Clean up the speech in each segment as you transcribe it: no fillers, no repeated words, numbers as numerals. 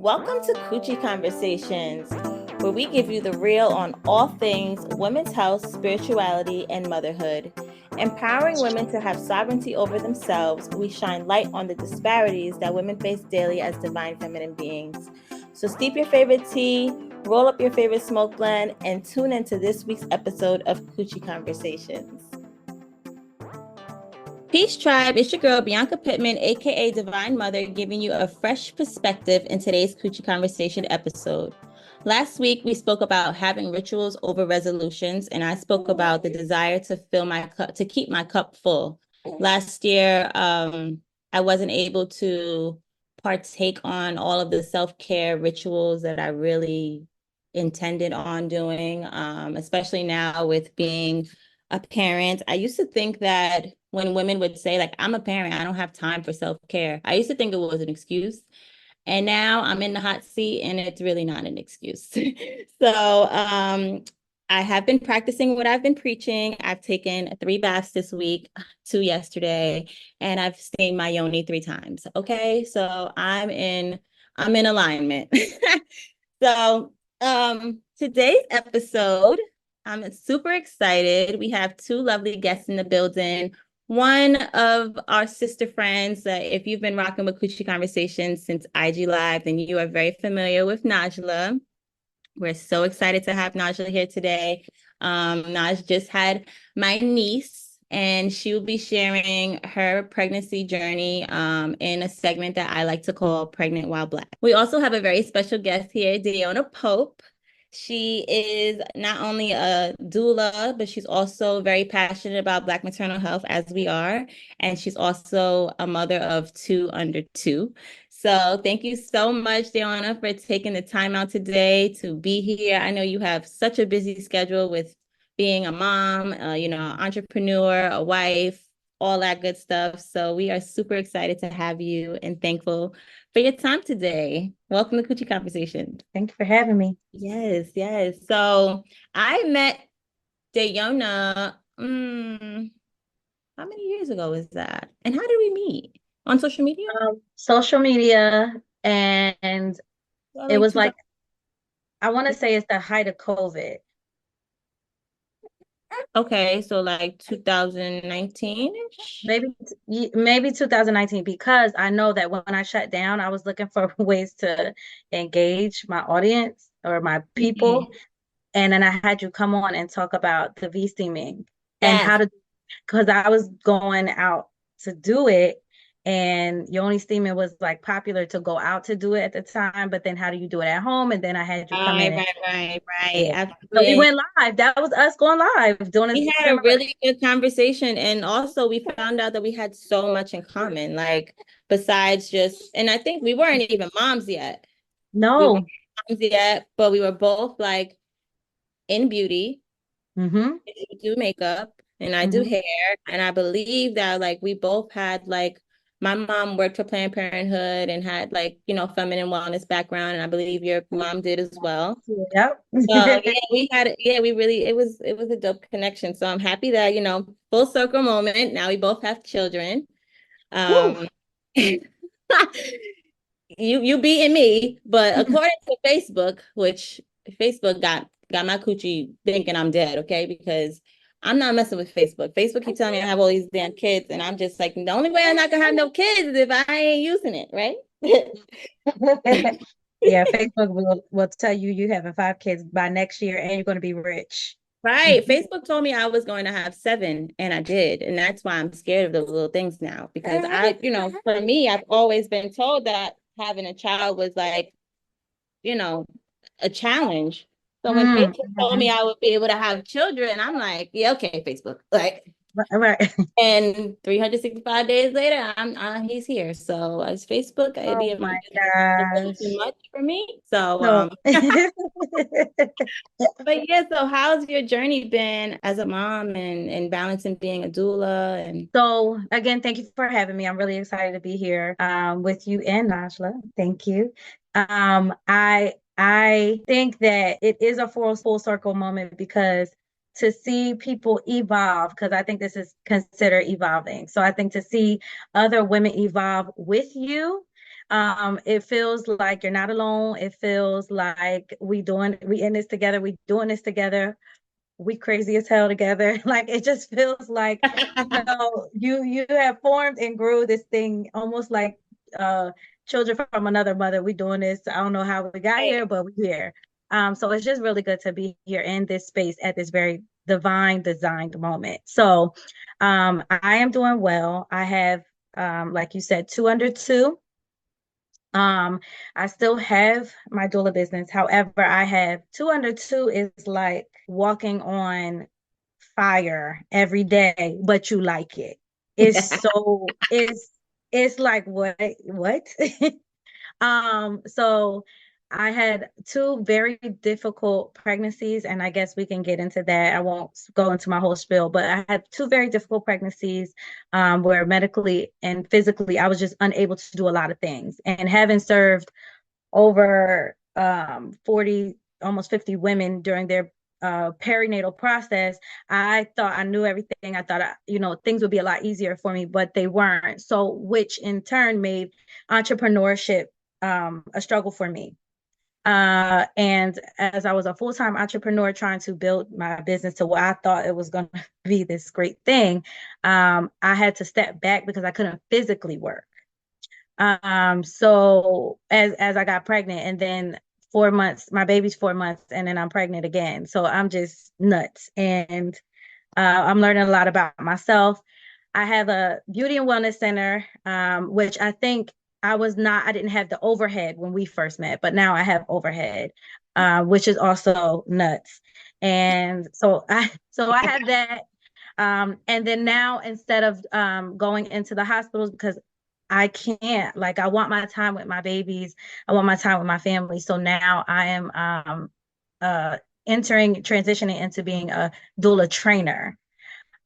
Welcome to Coochie Conversations, where we give you the real on all things women's health, spirituality, and motherhood. Empowering women to have sovereignty over themselves, we shine light on the disparities that women face daily as divine feminine beings. So steep your favorite tea, roll up your favorite smoke blend, and tune into this week's episode of Coochie Conversations. Peace Tribe, it's your girl Bianca Pitman, aka Divine Mother, giving you a fresh perspective in today's Coochie Conversation episode. Last week, we spoke about having rituals over resolutions, and I spoke about the desire to fill my cup, to keep my cup full. Last year, I wasn't able to partake on all of the self-care rituals that I really intended on doing, especially now with being a parent. I used to think that when women would say, like, I'm a parent, I don't have time for self-care, I used to think it was an excuse. And now I'm in the hot seat and it's really not an excuse. So I have been practicing what I've been preaching. I've taken 3 baths this week, 2 yesterday, and I've stained my yoni 3 times. Okay. So I'm in alignment. So today's episode, I'm super excited. We have 2 lovely guests in the building. One of our sister friends, if you've been rocking with Coochie Conversations since IG Live, then you are very familiar with Nahj. We're so excited to have Nahj here today. Nahj just had my niece, and she will be sharing her pregnancy journey in a segment that I like to call Pregnant While Black. We also have a very special guest here, Deonna Pope. She is not only a doula, but she's also very passionate about Black maternal health, as we are. And she's also a mother of 2 under 2. So thank you so much, Deonna, for taking the time out today to be here. I know you have such a busy schedule with being a mom, entrepreneur, a wife, all that good stuff. So we are super excited to have you and thankful for your time today. Welcome to Coochie Conversation. Thank you for having me. Yes, yes. So I met Deonna, how many years ago was that? And how did we meet? On social media? Social media, and Well, it like was 2000. like, I want to say it's the height of COVID. Okay, so like 2019-ish. Maybe 2019, because I know that when I shut down, I was looking for ways to engage my audience or my people. Mhm. And then I had you come on and talk about the V steaming and Yes. how to, because I was going out to do it, and yoni steaming was like popular to go out to do it at the time, but then how do you do it at home? And then I had you come Right, in and right, right, right. yeah. So we Absolutely. went live. That was us going live doing a We had a similar. really good conversation. And also we found out that we had so much in common. Like besides just, and I think we weren't even moms yet. We weren't No. moms yet, but we were both like in beauty. Mm-hmm. I do makeup and I do Mm-hmm. hair. And I believe that like we both had like my mom worked for Planned Parenthood and had like, feminine wellness background. And I believe your mom did as well. Yep. So yeah, we really it was a dope connection. So I'm happy that, full circle moment. Now we both have children. Woo. Um you beating me, but according to Facebook, which Facebook got my coochie thinking I'm dead, okay? Because I'm not messing with Facebook. Facebook keep telling me I have all these damn kids, and I'm just like, the only way I'm not gonna have no kids is if I ain't using it, right? Yeah, Facebook will tell you you having 5 kids by next year and you're going to be rich. Right. Facebook told me I was going to have 7, and I did. And that's why I'm scared of those little things now. Because for me, I've always been told that having a child was like, you know, a challenge. So when Facebook told me Mm-hmm. I would be able to have children, I'm like, yeah, okay, Facebook. Like, Right. and 365 days later, he's here. So as Facebook, it'd Oh be my a little too gosh. much for me. So So, but yeah, so how's your journey been as a mom and balancing being a doula and so again, thank you for having me. I'm really excited to be here with you and Najla. Thank you. I think that it is a full circle moment, because to see people evolve, because I think this is considered evolving. So I think to see other women evolve with you, It feels like you're not alone. It feels like we in this together, we doing this together, we crazy as hell together. Like it just feels like, you have formed and grew this thing almost like uh children from another mother. We doing this. I don't know how we got Right. here, but we're here. So it's just really good to be here in this space at this very divine designed moment. So I am doing well. I have like you said, two under two. Um, I still have my doula business. However, I have two under two is like walking on fire every day, but you like it. It's so it's like what? So I had two very difficult pregnancies, and I guess we can get into that. I won't go into my whole spiel, but I had two very difficult pregnancies where medically and physically I was just unable to do a lot of things. And having served over 40, almost 50 women during their perinatal process, I thought I knew everything. I thought, things would be a lot easier for me, but they weren't. So, which in turn made entrepreneurship a struggle for me. And as I was a full-time entrepreneur trying to build my business to what I thought it was going to be this great thing, I had to step back because I couldn't physically work. So as I got pregnant, and then 4 months, my baby's 4 months, and then I'm pregnant again. So I'm just nuts. And I'm learning a lot about myself. I have a beauty and wellness center, which I think I didn't have the overhead when we first met, but now I have overhead, which is also nuts. And so I have that. And then now instead of going into the hospitals, because I can't, like, I want my time with my babies, I want my time with my family. So now I am uh transitioning into being a doula trainer.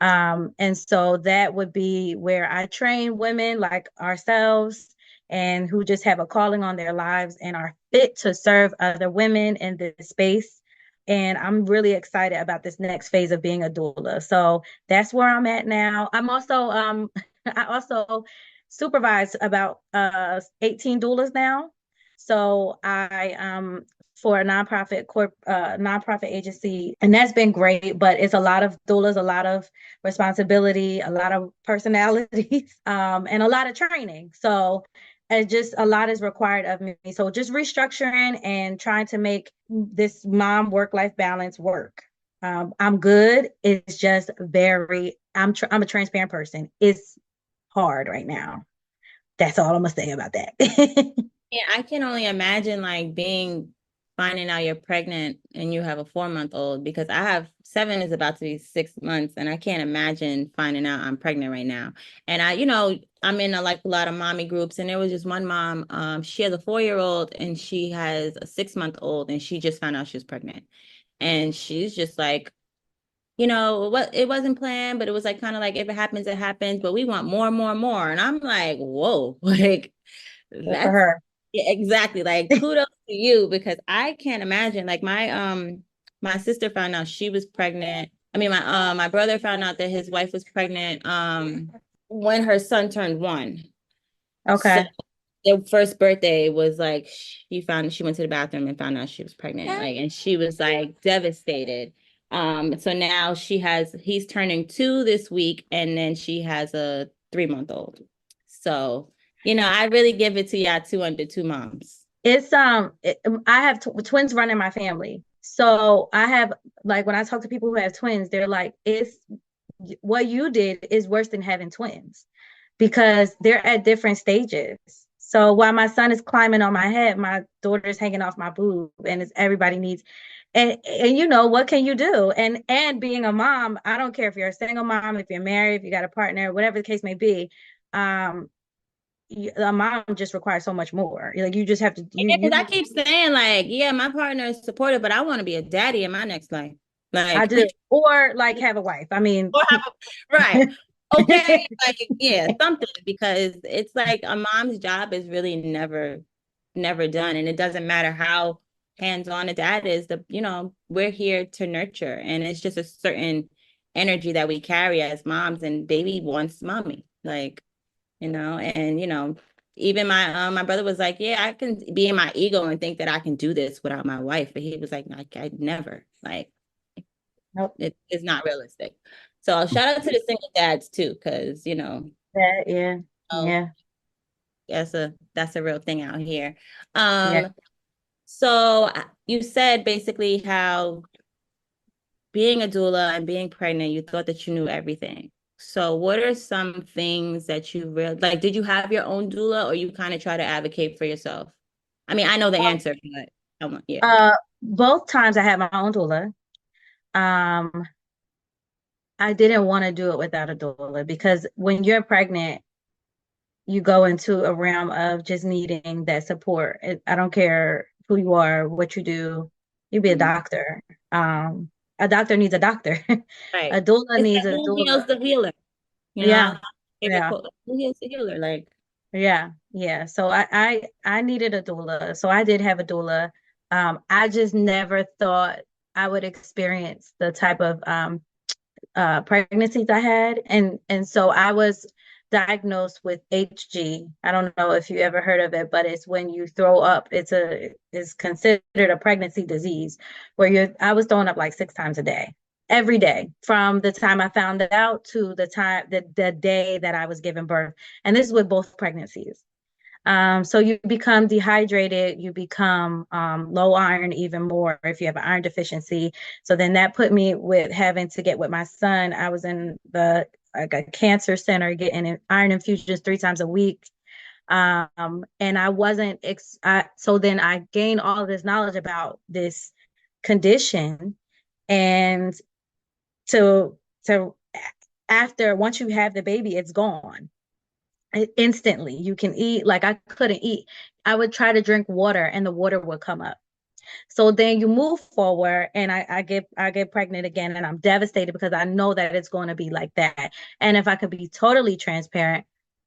And so that would be where I train women like ourselves and who just have a calling on their lives and are fit to serve other women in this space. And I'm really excited about this next phase of being a doula. So that's where I'm at now. I'm also I also supervise about 18 doulas now. So I for a nonprofit agency, and that's been great, but it's a lot of doulas, a lot of responsibility, a lot of personalities, and a lot of training. So just a lot is required of me. So just restructuring and trying to make this mom work-life balance work. I'm good. It's just I'm a transparent person. It's hard right now. That's all I'm gonna say about that. Yeah, I can only imagine like finding out you're pregnant and you have a 4 month old, because I have seven is about to be 6 months, and I can't imagine finding out I'm pregnant right now. And I'm in like a lot of mommy groups, and there was just one mom, she has a 4 year old and she has a 6 month old, and she just found out she was pregnant. And she's just like, what, it wasn't planned, but it was like kind of like if it happens, it happens, but we want more, more, more. And I'm like, whoa, like Good for that's her. yeah, exactly. Like kudos to you, because I can't imagine. Like my sister found out she was pregnant. I mean, my brother found out that his wife was pregnant when her son turned one. So Okay. their first birthday was like she went to the bathroom and found out she was pregnant. Like, and she was like devastated. So now he's turning 2 this week, and then she has a 3 month old. So, I really give it to y'all two under two moms. I have twins running my family. So I have, like, when I talk to people who have twins, they're like, it's what you did is worse than having twins because they're at different stages. So while my son is climbing on my head, my daughter's hanging off my boob, and everybody needs, and what can you do? And being a mom, I don't care if you're a single mom, if you're married, if you got a partner, whatever the case may be. Um, a mom just requires so much more. Like you just have to Yeah, because I keep saying like, yeah, my partner is supportive, but I want to be a daddy in my next life. I Like, do. Or like have a wife. I mean, or have right. Okay, like yeah, something, because it's like a mom's job is really never done, and it doesn't matter how hands-on a dad is. We're here to nurture, and it's just a certain energy that we carry as moms, and baby wants mommy, like, and even my brother was like, yeah, I can be in my ego and think that I can do this without my wife, but he was like, I never, like, Nope. it's not realistic. So shout out to the single dads too, because Yeah. oh, Yeah. that's a real thing out here. Yeah. So you said basically how being a doula and being pregnant, you thought that you knew everything. So what are some things that you really like? Did you have your own doula, or you kind of try to advocate for yourself? I mean, I know the answer, but yeah. Both times I had my own doula. Um, I didn't want to do it without a doula because when you're pregnant, you go into a realm of just needing that support. I don't care who you are, what you do. You be a Mhm. doctor. A doctor needs a doctor. Right. A doula It's needs like a who doula. heals the healer? Yeah, Favorite yeah, quote, like, who heals the healer? Like, yeah, yeah. So I needed a doula. So I did have a doula. I just never thought I would experience the type of pregnancies I had, and so I was diagnosed with HG. I don't know if you ever heard of it, but it's when you throw up. It's considered a pregnancy disease where I was throwing up like 6 times a day, every day, from the time I found it out to the day that I was given birth. And this is with both pregnancies. So you become dehydrated, you become low iron even more if you have an iron deficiency. So then that put me with having to get with my son. I was in the like a cancer center getting iron infusions 3 times a week. And I wasn't so then I gained all this knowledge about this condition and to after once you have the baby, it's gone instantly. You can eat. Like I couldn't eat. I would try to drink water and the water would come up. So then you move forward and I get pregnant again and I'm devastated because I know that it's going to be like that. And if I could be totally transparent,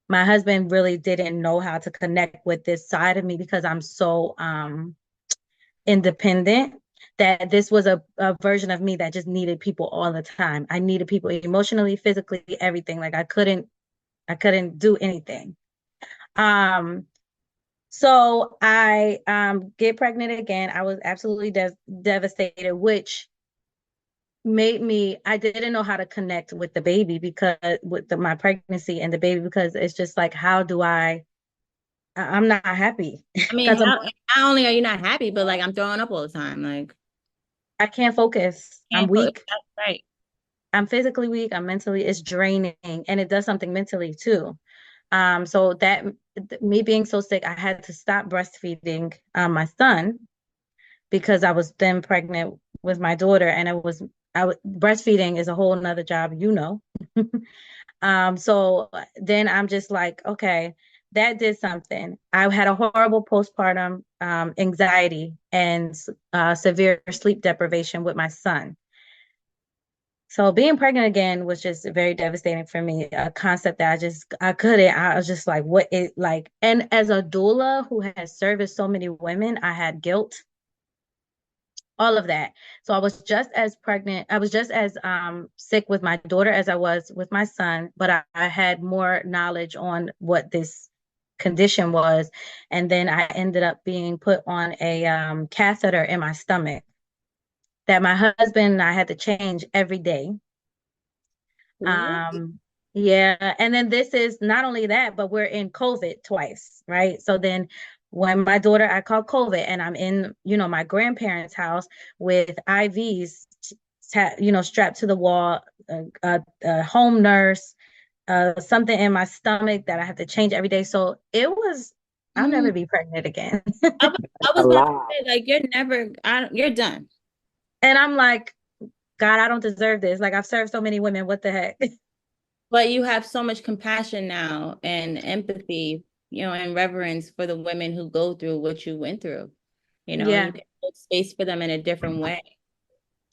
my husband really didn't know how to connect with this side of me because I'm so independent, that this was a version of me that just needed people all the time. I needed people emotionally, physically, everything. Like I couldn't do anything. Um, so I get pregnant again. I was absolutely devastated, which made me, I didn't know how to connect with the baby because with my pregnancy and the baby, because it's just like, how do I'm not happy I mean, because not only are you not happy, but like I'm throwing up all the time. Like, I can't focus. I'm can't put weak. that's right. I'm physically weak. I'm mentally, it's draining and it does something mentally too. So that me being so sick, I had to stop breastfeeding my son because I was then pregnant with my daughter, and breastfeeding is a whole nother job. So then I'm just like, okay, that did something. I had a horrible postpartum anxiety and severe sleep deprivation with my son. So being pregnant again was just very devastating for me, a concept that I couldn't, I was just like, what it like, and as a doula who has serviced so many women, I had guilt, all of that. So I was just as pregnant, I was just as sick with my daughter as I was with my son, but I had more knowledge on what this condition was. And then I ended up being put on a catheter in my stomach that my husband and I had to change every day. What? Yeah, and then this is not only that, but we're in COVID twice, right? So then when my daughter, I call COVID and I'm in, my grandparents' house with IVs, strapped to the wall, a home nurse, something in my stomach that I have to change every day. So it was, I'll Mm, never be pregnant again. I A was about to lot. say, like, you're done. And I'm like, God, I don't deserve this. Like I've served so many women. What the heck? But you have so much compassion now and empathy, and reverence for the women who go through what you went through, and you Yeah, can hold space for them in a different way.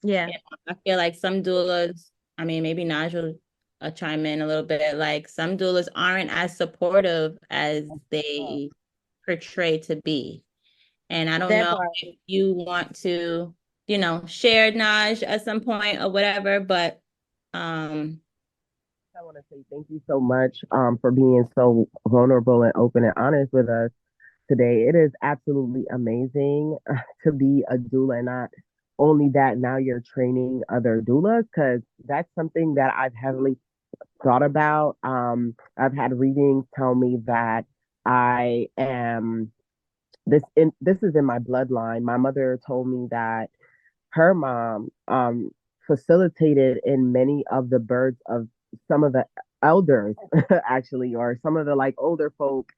yeah, I feel like some doulas, I mean, maybe Nahj will chime in a little bit, like some doulas aren't as supportive as they portray to be. And I don't that know part. if you want to, share Nahj at some point or whatever, but um I want to say thank you so much for being so vulnerable and open and honest with us today. It is absolutely amazing to be a doula, and not only that, now you're training other doulas because that's something that I've heavily thought about. I've had readings tell me that I am this is in my bloodline. My mother told me that her mom facilitated in many of the births of some of the elders actually, or some of the like older folk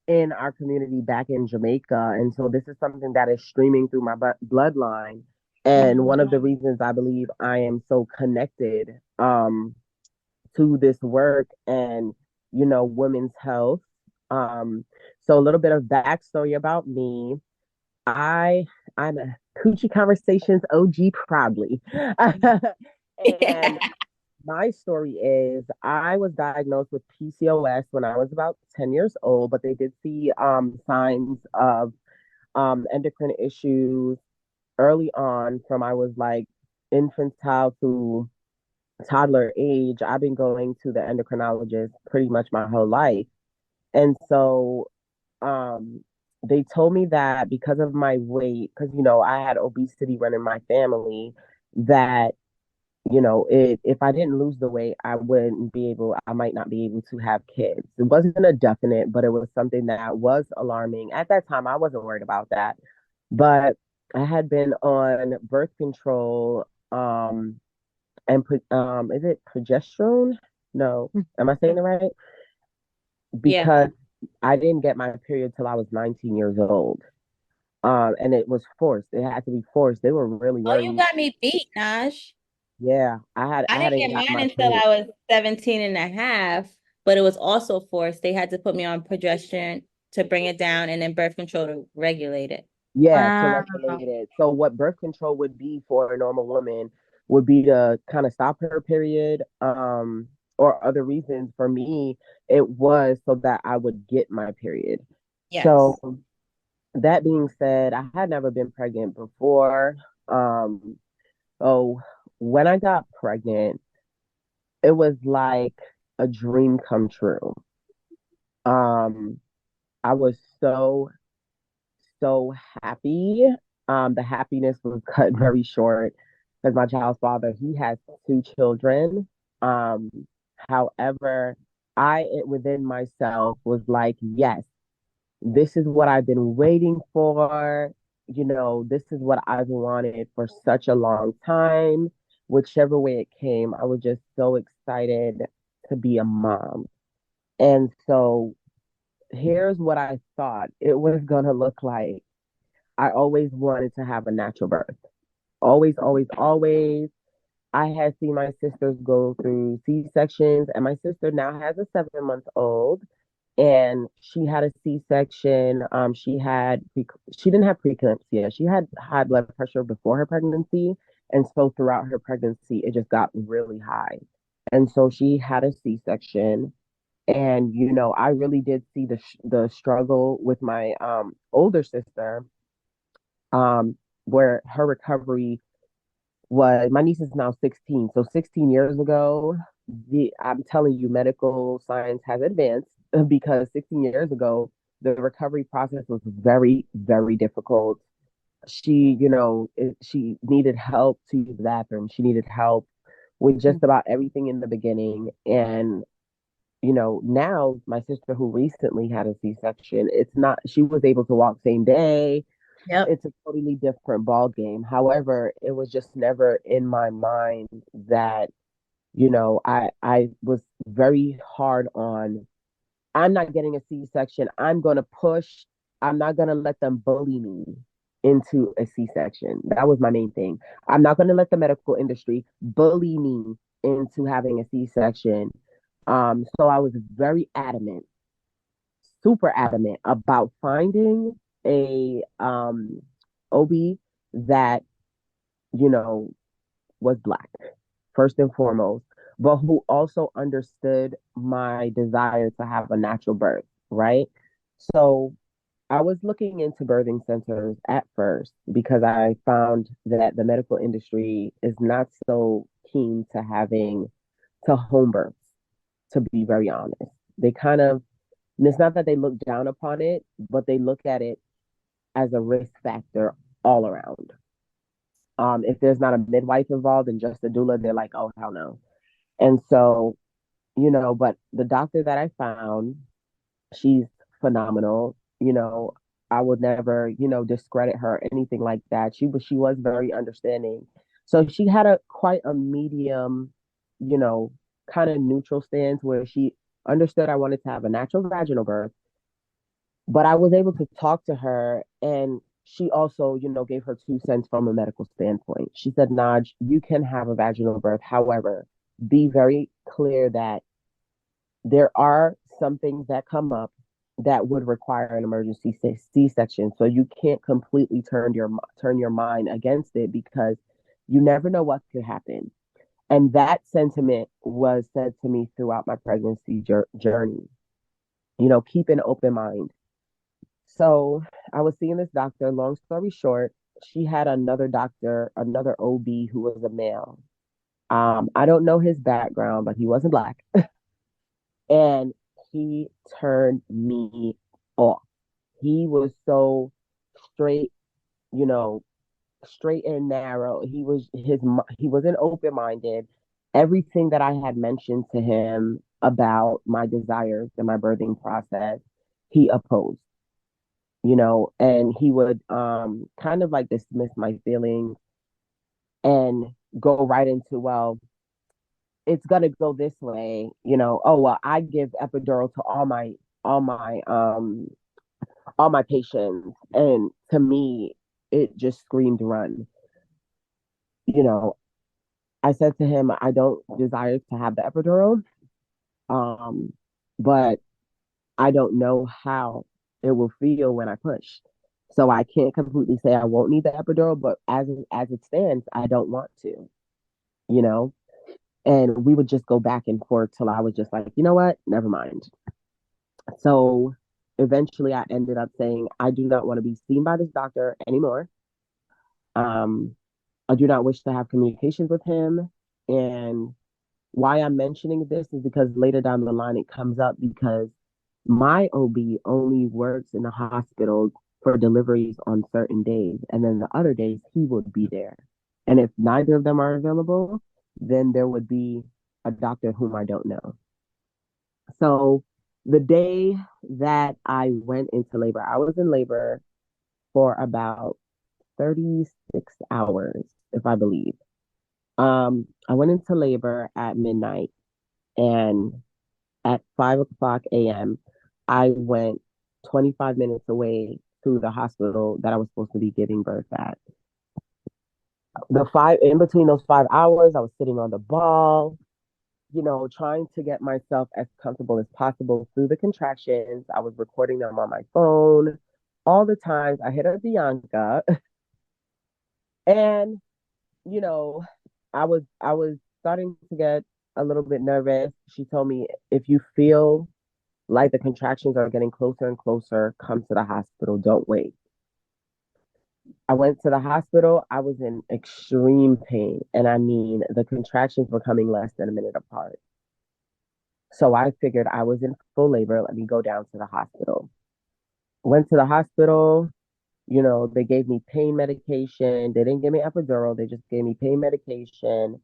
in our community back in Jamaica. And so this is something that is streaming through my bloodline. And one of the reasons I believe I am so connected to this work and, women's health. Um, so a little bit of backstory about me. I I'm a Coochie Conversations OG proudly. And my story is I was diagnosed with PCOS when I was about 10 years old, but they did see signs of endocrine issues early on from I was like infantile to toddler age. I've been going to the endocrinologist pretty much my whole life. And so um they told me that because of my weight, because I had obesity running my family, that if I didn't lose the weight, I might not be able to have kids. It wasn't a definite, but it was something that was alarming. At that time, I wasn't worried about that. But I had been on birth control, and is it progesterone? No, am I saying it right? Yeah. Because I didn't get my period till I was 19 years old. And it was forced. It had to be forced. They were really Oh, you worried. got me beat, Nahj. Yeah, I I didn't hadn't get got mine my until period. I was 17 and a half, but it was also forced. They had to put me on progesterone to bring it down and then birth control to regulate it. Yeah, to Wow. regulate it. So what birth control would be for a normal woman would be to kind of stop her period, or other reasons. For me, it was so that I would get my period. So Yes. that being said, I had never been pregnant before. Um, so when I got pregnant, it was like a dream come true. Um, I was so happy. The happiness was cut very short because my child's father, he has two children. Um, However, within myself was like, yes, this is what I've been waiting for. This is what I've wanted for such a long time. Whichever way it came, I was just so excited to be a mom. And so here's what I thought it was going to look like. I always wanted to have a natural birth. Always, always, always. I had seen my sisters go through C-sections, and my sister now has a 7-month-old, and she had a C-section. She didn't have preeclampsia. She had high blood pressure before her pregnancy, and so throughout her pregnancy, it just got really high. And so she had a C-section, and I really did see the struggle with my older sister, um, where her recovery was. My niece is now 16. So 16 years ago, I'm telling you, medical science has advanced because 16 years ago, the recovery process was very, very difficult. She needed help to use the bathroom. She needed help with just about everything in the beginning. And now my sister who recently had a C-section, it's not, she was able to walk same day. Yep. It's a totally different ball game. However, it was just never in my mind that, I was very hard on, I'm not getting a C-section. I'm going to push. I'm not going to let them bully me into a C-section. That was my main thing. I'm not going to let the medical industry bully me into having a C-section. So I was very adamant, super adamant about finding a OB that, you know, was Black, first and foremost, but who also understood my desire to have a natural birth, right? So I was looking into birthing centers at first because I found that the medical industry is not so keen to having to home births. to be very honest. They kind of, and it's not that they look down upon it, but they look at it as a risk factor all around. If there's not a midwife involved and just a doula, they're like, oh, hell no. And so, but the doctor that I found, she's phenomenal. I would never, discredit her or anything like that. She was very understanding. So she had quite a medium, you know, kind of neutral stance where she understood I wanted to have a natural vaginal birth, but I was able to talk to her, and she also, gave her 2 cents from a medical standpoint. She said, Nahj, you can have a vaginal birth. However, be very clear that there are some things that come up that would require an emergency C-section. So you can't completely turn your mind against it, because you never know what could happen. And that sentiment was said to me throughout my pregnancy journey. Keep an open mind. So I was seeing this doctor. Long story short, she had another doctor, another OB, who was a male. I don't know his background, but he wasn't Black. And he turned me off. He was so straight, you know, straight and narrow. He wasn't open minded. Everything that I had mentioned to him about my desires and my birthing process, he opposed. And he would kind of like dismiss my feelings and go right into, well, it's gonna go this way. Oh well, I give epidural to all my patients, and to me it just screamed run. you know I said to him, I don't desire to have the epidural, but I don't know how it will feel when I push. So I can't completely say I won't need the epidural, but as it stands, I don't want to, you know? And we would just go back and forth till I was just like, you know what? Never mind. So eventually I ended up saying, I do not want to be seen by this doctor anymore. Um, I do not wish to have communications with him. And why I'm mentioning this is because later down the line it comes up, because my OB only works in the hospital for deliveries on certain days, and then the other days he would be there. And if neither of them are available, then there would be a doctor whom I don't know. So the day that I went into labor, I was in labor for about 36 hours, if I believe. I went into labor at midnight, and at 5 o'clock a.m., I went 25 minutes away to the hospital that I was supposed to be giving birth at. In between those 5 hours, I was sitting on the ball, trying to get myself as comfortable as possible through the contractions. I was recording them on my phone. All the times I hit up Bianca, and you know, I was starting to get a little bit nervous. She told me, if you feel like the contractions are getting closer and closer, come to the hospital. Don't wait. I went to the hospital. I was in extreme pain. And I mean, the contractions were coming less than a minute apart. So I figured I was in full labor. Let me go down to the hospital. Went to the hospital. They gave me pain medication. They didn't give me epidural. They just gave me pain medication.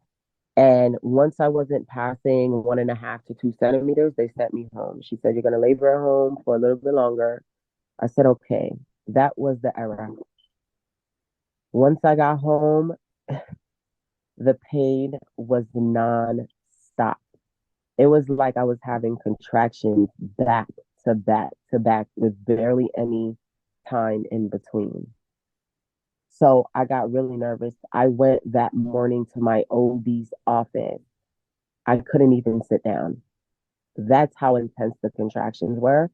And once I wasn't passing 1.5 to 2 centimeters, they sent me home. She said, you're going to labor at home for a little bit longer. I said, okay. That was the error. Once I got home, the pain was non-stop. It was like I was having contractions back to back to back with barely any time in between. So I got really nervous. I went that morning to my OB's office. I couldn't even sit down. That's how intense the contractions were.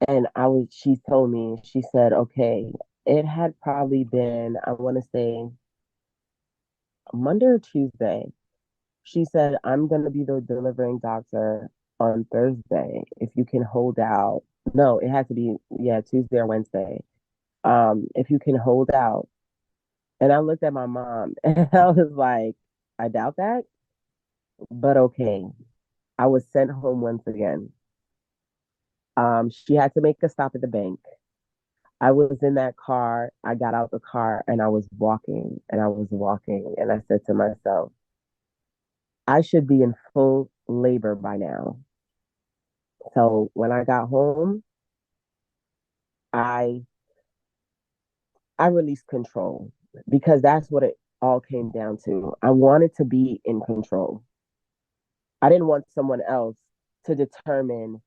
And she told me, she said, okay, it had probably been, I want to say Monday or Tuesday. She said, I'm going to be the delivering doctor on Thursday. If you can hold out. No, it had to be, yeah, Tuesday or Wednesday. If you can hold out. And I looked at my mom and I was like, I doubt that, but okay. I was sent home once again. She had to make a stop at the bank. I was in that car. I got out the car and I was walking and I was walking. And I said to myself, I should be in full labor by now. So when I got home, I I released control because that's what it all came down to. I wanted to be in control. I didn't want someone else to determine,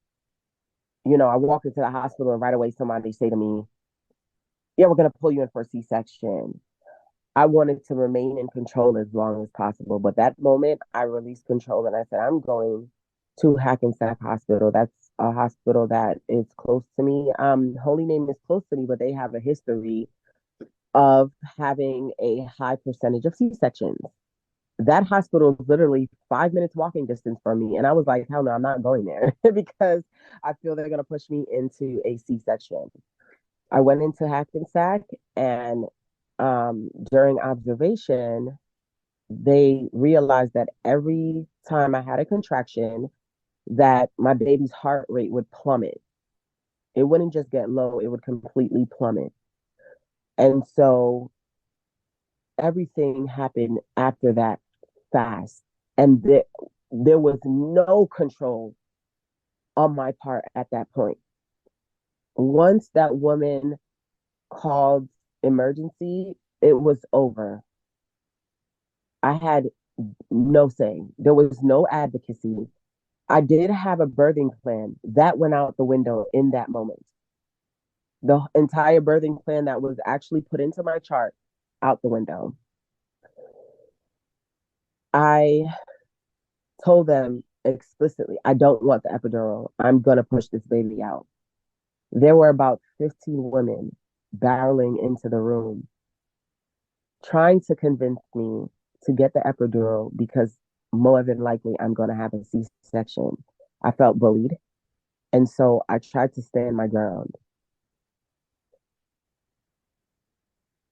I walk into the hospital and right away somebody say to me, yeah, we're going to pull you in for a C-section. I wanted to remain in control as long as possible. But that moment, I released control and I said, I'm going to Hackensack Hospital. That's a hospital that is close to me. Holy Name is close to me, but they have a history of having a high percentage of C-sections. That hospital is literally 5 minutes walking distance from me. And I was like, hell no, I'm not going there because I feel they're going to push me into a C-section. I went into Hackensack and during observation, they realized that every time I had a contraction, that my baby's heart rate would plummet. It wouldn't just get low, it would completely plummet. And so everything happened after that fast. And there was no control on my part at that point. Once that woman called emergency, it was over. I had no say. There was no advocacy. I did have a birthing plan that went out the window in that moment. The entire birthing plan that was actually put into my chart out the window. I told them explicitly, I don't want the epidural. I'm going to push this baby out. There were about 15 women barreling into the room, trying to convince me to get the epidural because more than likely I'm going to have a C-section. I felt bullied. And so I tried to stand my ground.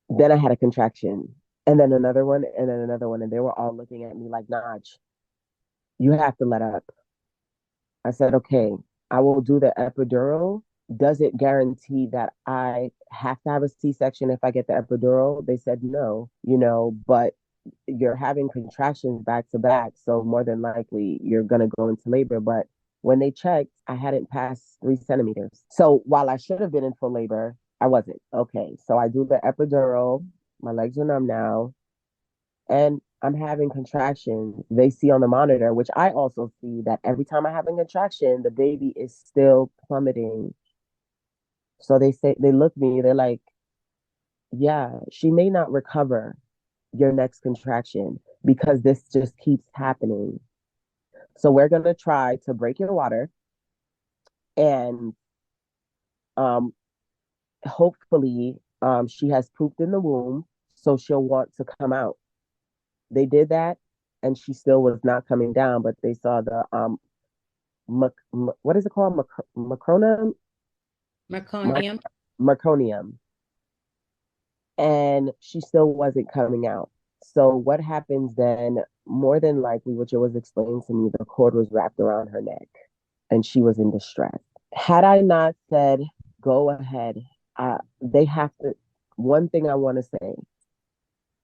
Then I had a contraction and then another one and then another one. And they were all looking at me like, Nahj, you have to let up. I said, okay, I will do the epidural. Does it guarantee that I have to have a C-section if I get the epidural? They said no, but you're having contractions back to back. So more than likely you're going to go into labor. But when they checked, I hadn't passed 3 centimeters. So while I should have been in full labor, I wasn't. Okay. So I do the epidural. My legs are numb now. And I'm having contractions. They see on the monitor, which I also see, that every time I have a contraction, the baby is still plummeting. So they look at me, they're like, yeah, she may not recover your next contraction because this just keeps happening. So we're going to try to break your water and um, hopefully she has pooped in the womb, so she'll want to come out. They did that and she still was not coming down, but they saw the what is it called? Macronum? Meconium. Meconium. And she still wasn't coming out. So what happens then, more than likely, which it was explained to me, the cord was wrapped around her neck and she was in distress. Had I not said, go ahead, they have to, one thing I want to say,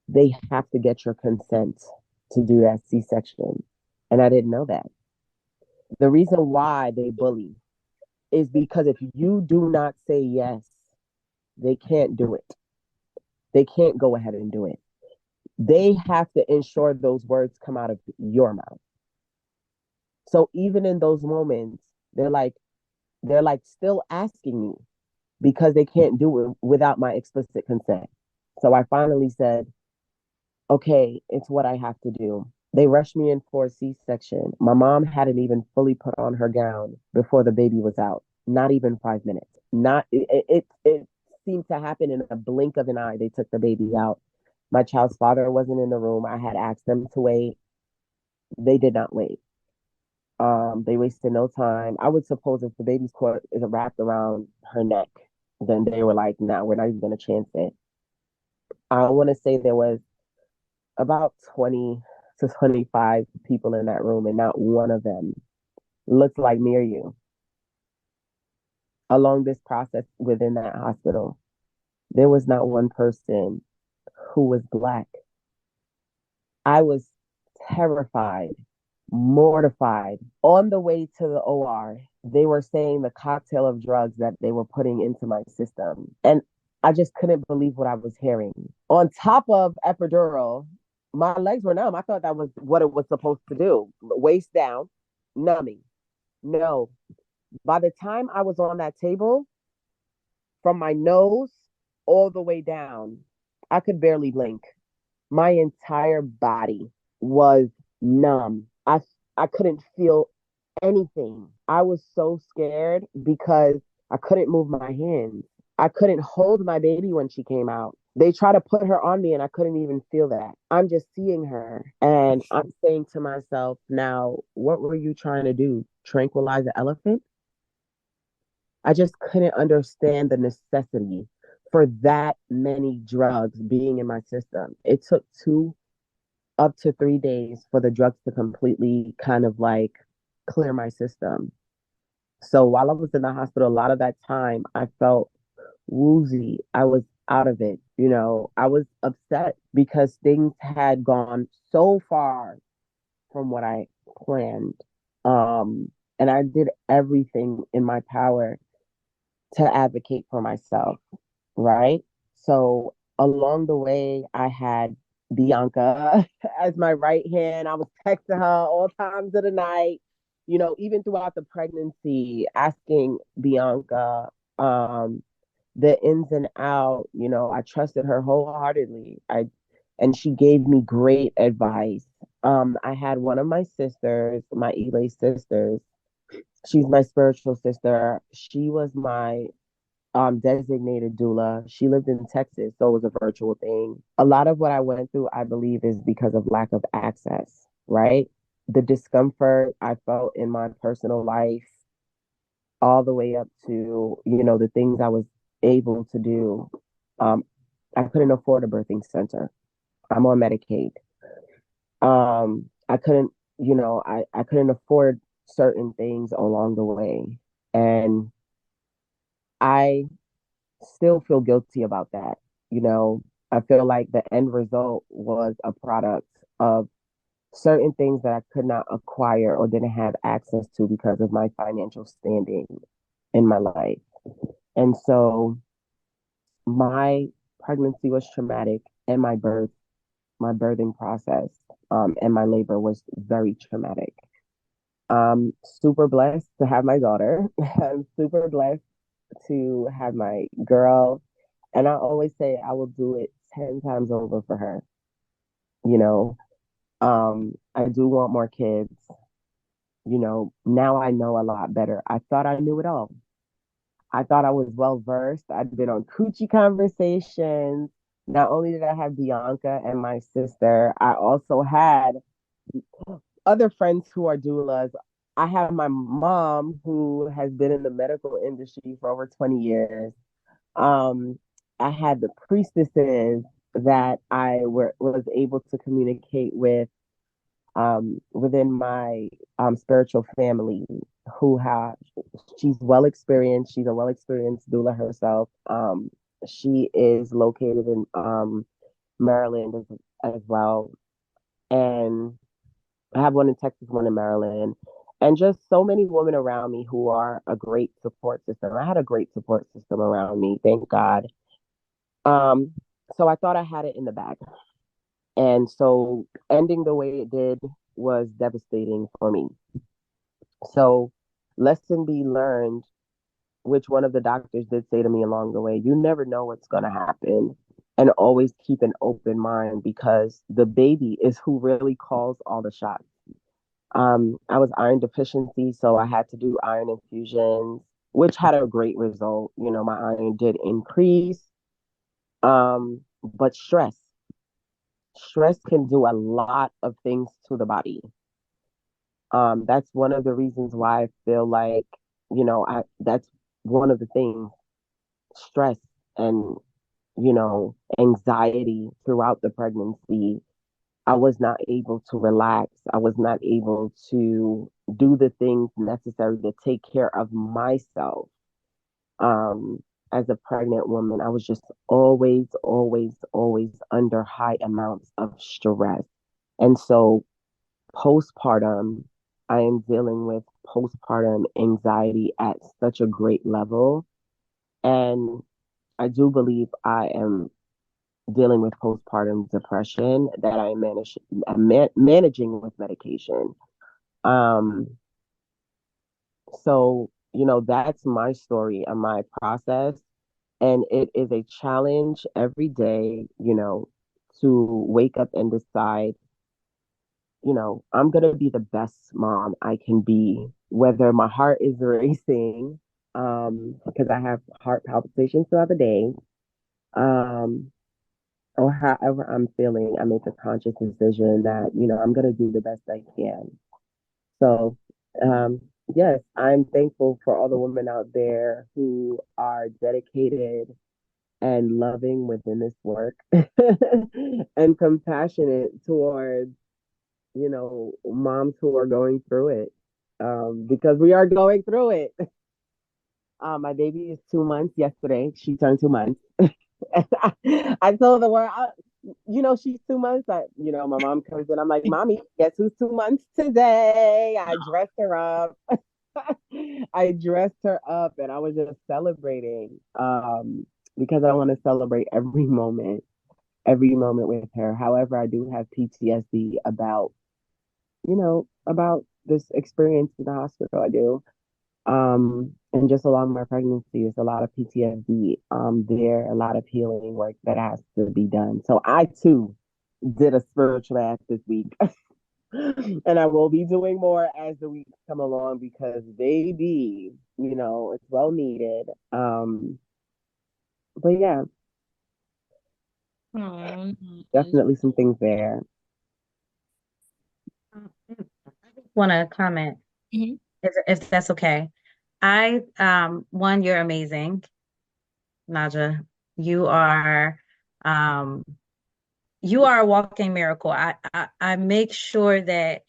they have to get your consent to do that C-section. And I didn't know that. The reason why they bully is because if you do not say yes, they can't do it. They can't go ahead and do it. They have to ensure those words come out of your mouth. So even in those moments, they're like still asking me because they can't do it without my explicit consent. So I finally said, okay, it's what I have to do. They rushed me in for a C-section. My mom hadn't even fully put on her gown before the baby was out. Not even 5 minutes. Not it seemed to happen in a blink of an eye. They took the baby out. My child's father wasn't in the room. I had asked them to wait. They did not wait. They wasted no time. I would suppose if the baby's cord is wrapped around her neck, then they were like, "Nah, we're not even gonna chance it." I want to say there was about 20 to 25 people in that room, and not one of them looks like me or you along this process within that hospital. There was not one person who was Black. I was terrified, mortified. On the way to the OR, they were saying the cocktail of drugs that they were putting into my system. And I just couldn't believe what I was hearing. On top of epidural, my legs were numb. I thought that was what it was supposed to do. Waist down, numbing. No. By the time I was on that table, from my nose all the way down, I could barely blink. My entire body was numb. I couldn't feel anything. I was so scared because I couldn't move my hands. I couldn't hold my baby when she came out. They tried to put her on me and I couldn't even feel that. I'm just seeing her and I'm saying to myself, now, what were you trying to do? Tranquilize the elephant? I just couldn't understand the necessity for that many drugs being in my system. It took 2 up to 3 days for the drugs to completely kind of like clear my system. So while I was in the hospital, a lot of that time I felt woozy. I was out of it. I was upset because things had gone so far from what I planned. And I did everything in my power to advocate for myself, right? So along the way, I had Bianca as my right hand. I was texting her all times of the night, even throughout the pregnancy, asking Bianca the ins and out. I trusted her wholeheartedly. And she gave me great advice. I had one of my sisters, my Elay sisters. She's my spiritual sister. She was my designated doula. She lived in Texas, so it was a virtual thing. A lot of what I went through, I believe, is because of lack of access, right? The discomfort I felt in my personal life, all the way up to, the things I was able to do. I couldn't afford a birthing center. I'm on Medicaid. I couldn't, I couldn't afford certain things along the way. And I still feel guilty about that. You know, I feel like the end result was a product of certain things that I could not acquire or didn't have access to because of my financial standing in my life. And so my pregnancy was traumatic and my birthing process, and my labor was very traumatic. I'm super blessed to have my daughter. I'm super blessed to have my girl. And I always say I will do it 10 times over for her. You know, I do want more kids. Now I know a lot better. I thought I knew it all. I thought I was well versed. I'd been on Coochie Conversations. Not only did I have Bianca and my sister, I also had other friends who are doulas. I have my mom who has been in the medical industry for over 20 years. Um, I had the priestesses that was able to communicate with within my spiritual family who have she's well experienced. She's a well experienced doula herself. She is located in Maryland as well, and I have one in Texas, one in Maryland, and just so many women around me who are a great support system. I had a great support system around me, thank God. Um, so I thought I had it in the bag. And so ending the way it did was devastating for me. So, lesson be learned, which one of the doctors did say to me along the way, you never know what's going to happen. And always keep an open mind because the baby is who really calls all the shots. I was iron deficiency, so I had to do iron infusions, which had a great result. My iron did increase. But stress can do a lot of things to the body. That's one of the reasons why I feel like, that's one of the things, stress and, anxiety throughout the pregnancy I was not able to relax. I was not able to do the things necessary to take care of myself. Um, as a pregnant woman, I was just always, always, always under high amounts of stress. And so postpartum, I am dealing with postpartum anxiety at such a great level. And I do believe I am dealing with postpartum depression that I'm managing with medication. Um, so, that's my story and my process. And it is a challenge every day, to wake up and decide, I'm going to be the best mom I can be, whether my heart is racing, because I have heart palpitations throughout the day, um, or however I'm feeling. I make a conscious decision that, I'm going to do the best I can. So, yes, I'm thankful for all the women out there who are dedicated and loving within this work and compassionate towards, moms who are going through it. Because we are going through it. My baby is 2 months yesterday. She turned 2 months. I told the world, she's 2 months. My mom comes in. I'm like, Mommy, guess who's 2 months today? I dressed her up. I dressed her up and I was just celebrating because I want to celebrate every moment with her. However, I do have PTSD about this experience in the hospital. I do. And just along my pregnancy, there's a lot of PTSD there, a lot of healing work that has to be done. So I too did a spiritual act this week. And I will be doing more as the weeks come along because baby, it's well needed. But yeah, Oh, definitely some things there. I want to comment mhm. if that's okay. One, you're amazing, Nahj. You are, um, you are a walking miracle. I make sure that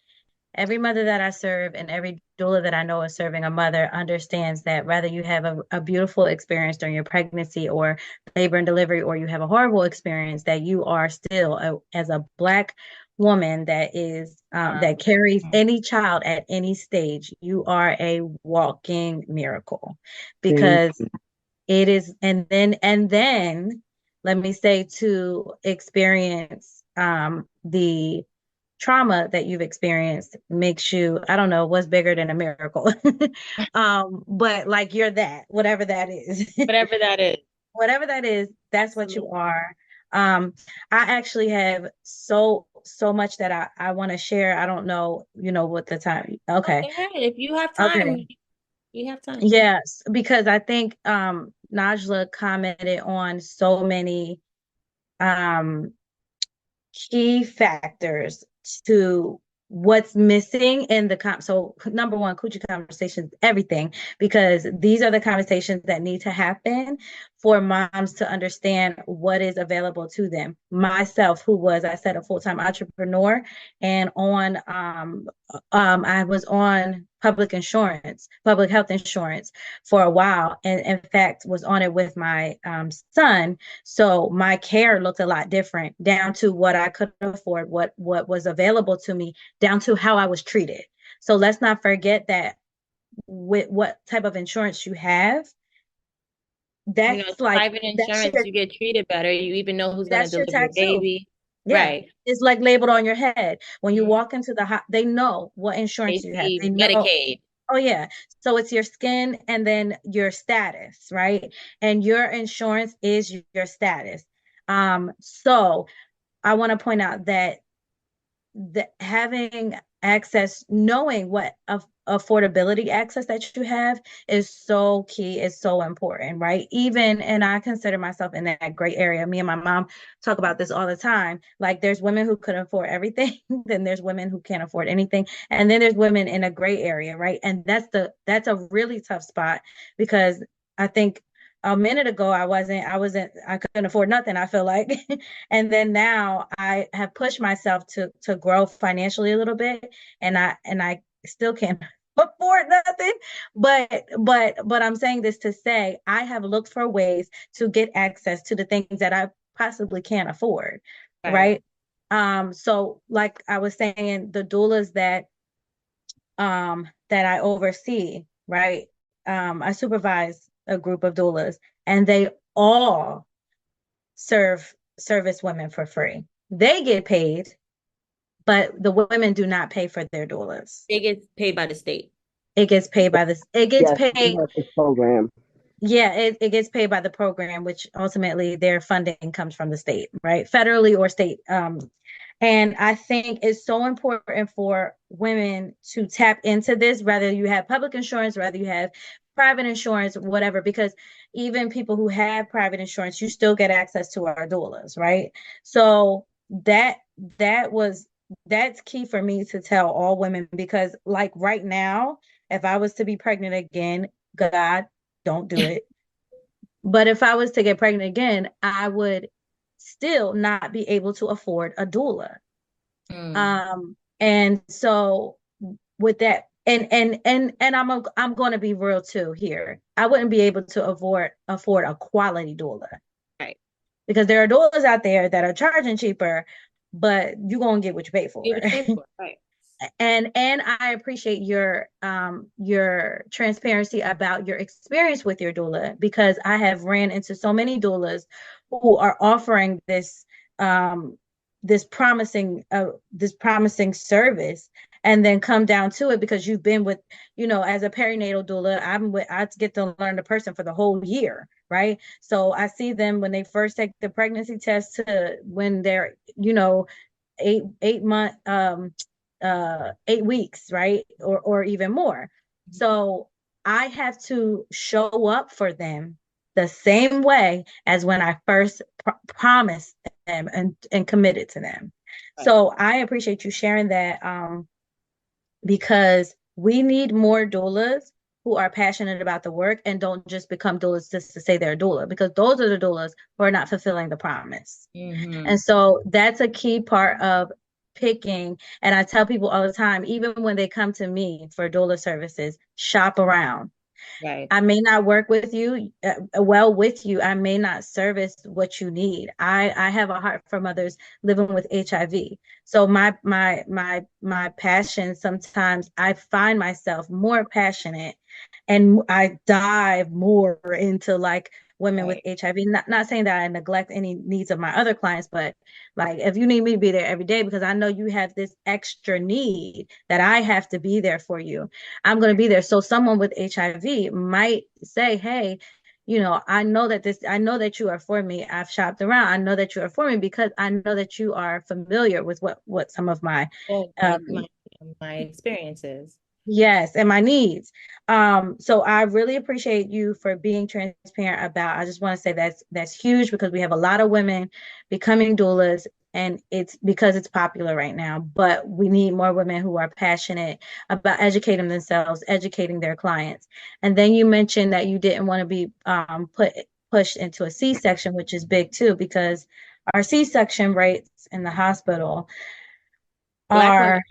every mother that I serve and every doula that I know is serving a mother understands that whether you have a beautiful experience during your pregnancy or labor and delivery, or you have a horrible experience, that you are still, as a Black woman that is that carries any child at any stage, you are a walking miracle Thank because it is. And then let me say, to experience the trauma that you've experienced makes you, I don't know what's bigger than a miracle. But like, you're that, whatever that is. Whatever that is. Whatever that is, that's what you Absolutely. are. I actually have so much that I want to share. I don't know, what the time. Oh, Okay. go ahead. If you have Okay. time, you have time. Yes, because I think Najla commented on so many um key factors to what's missing in the so number one, Coochie Conversations, everything, because these are the conversations that need to happen for moms to understand what is available to them. Myself, who was, I said, a full-time entrepreneur, and I was on public health insurance for a while, and in fact was on it with my son. So my care looked a lot different, down to what I could afford, what was available to me, down to how I was treated. So let's not forget that with what type of insurance you have, that's like, Private that's insurance, your you get treated better. You even know who's going to that's your deliver your tattoo. baby. Yeah. Right. It's like labeled on your head. When you Mhm. walk into they know what They insurance you have. see They know. Medicaid. Oh yeah. So it's your skin and then your status, right? And your insurance is your status. So I want to point out that having access, knowing what affordability access that you have is so key, is so important, right? Even, and I consider myself in that gray area. Me and my mom talk about this all the time. Like, there's women who could afford everything, then there's women who can't afford anything, and then there's women in a gray area, right? And that's a really tough spot, because I think a minute ago, I couldn't afford nothing, I feel like. And then now I have pushed myself to grow financially a little bit, and I still can't afford nothing. But I'm saying this to say I have looked for ways to get access to the things that I possibly can't afford, right? So like I was saying, the doulas that I oversee, right? I supervise a group of doulas, and they all service women for free. They get paid, but the women do not pay for their doulas. It gets paid by the state. It gets paid by this. It gets Yes, we paid. have this program. Yeah, it gets paid by the program, which ultimately their funding comes from the state, right? Federally or state. And I think it's so important for women to tap into this, whether you have public insurance, whether you have private insurance, whatever, because even people who have private insurance, you still get access to our doulas, right? So that was that's key for me to tell all women, because like right now, if I was to be pregnant again, God, don't do it. But if I was to get pregnant again, I would still not be able to afford a doula. And so with that, and I'm going to be real too here. I wouldn't be able to afford a quality doula, Right. because there are doulas out there that are charging cheaper, but you're going to get what you pay for. Right. And I appreciate your transparency about your experience with your doula, because I have ran into so many doulas who are offering this promising service, and then come down to it because you've been with, as a perinatal doula, I get to learn the person for the whole year, right? So I see them when they first take the pregnancy test to when they're, 8 month 8 weeks, right? Or even more. So I have to show up for them the same way as when I first promised them and committed to them. Right. So I appreciate you sharing that, because we need more doulas who are passionate about the work and don't just become doulas just to say they're a doula, because those are the doulas who are not fulfilling the promise. And so that's a key part of picking. And I tell people all the time, even when they come to me for doula services, shop around. Right. I may not work with you well with you. I may not service what you need. I have a heart for mothers living with HIV. So my passion, sometimes I find myself more passionate, and I dive more into like women with HIV. Not saying that I neglect any needs of my other clients, but like if you need me to be there every day because I know you have this extra need that I have to be there for you, I'm going to be there. So someone with HIV might say, hey, I know that you are for me. I've shopped around. I know that you are for me because I know that you are familiar with what some of my my experiences. Yes, and my needs. So I really appreciate you for being transparent about. I just want to say that's huge, because we have a lot of women becoming doulas, and it's because it's popular right now. But we need more women who are passionate about educating themselves, educating their clients. And then you mentioned that you didn't want to be pushed into a C-section, which is big too, because our C-section rates in the hospital Black women are are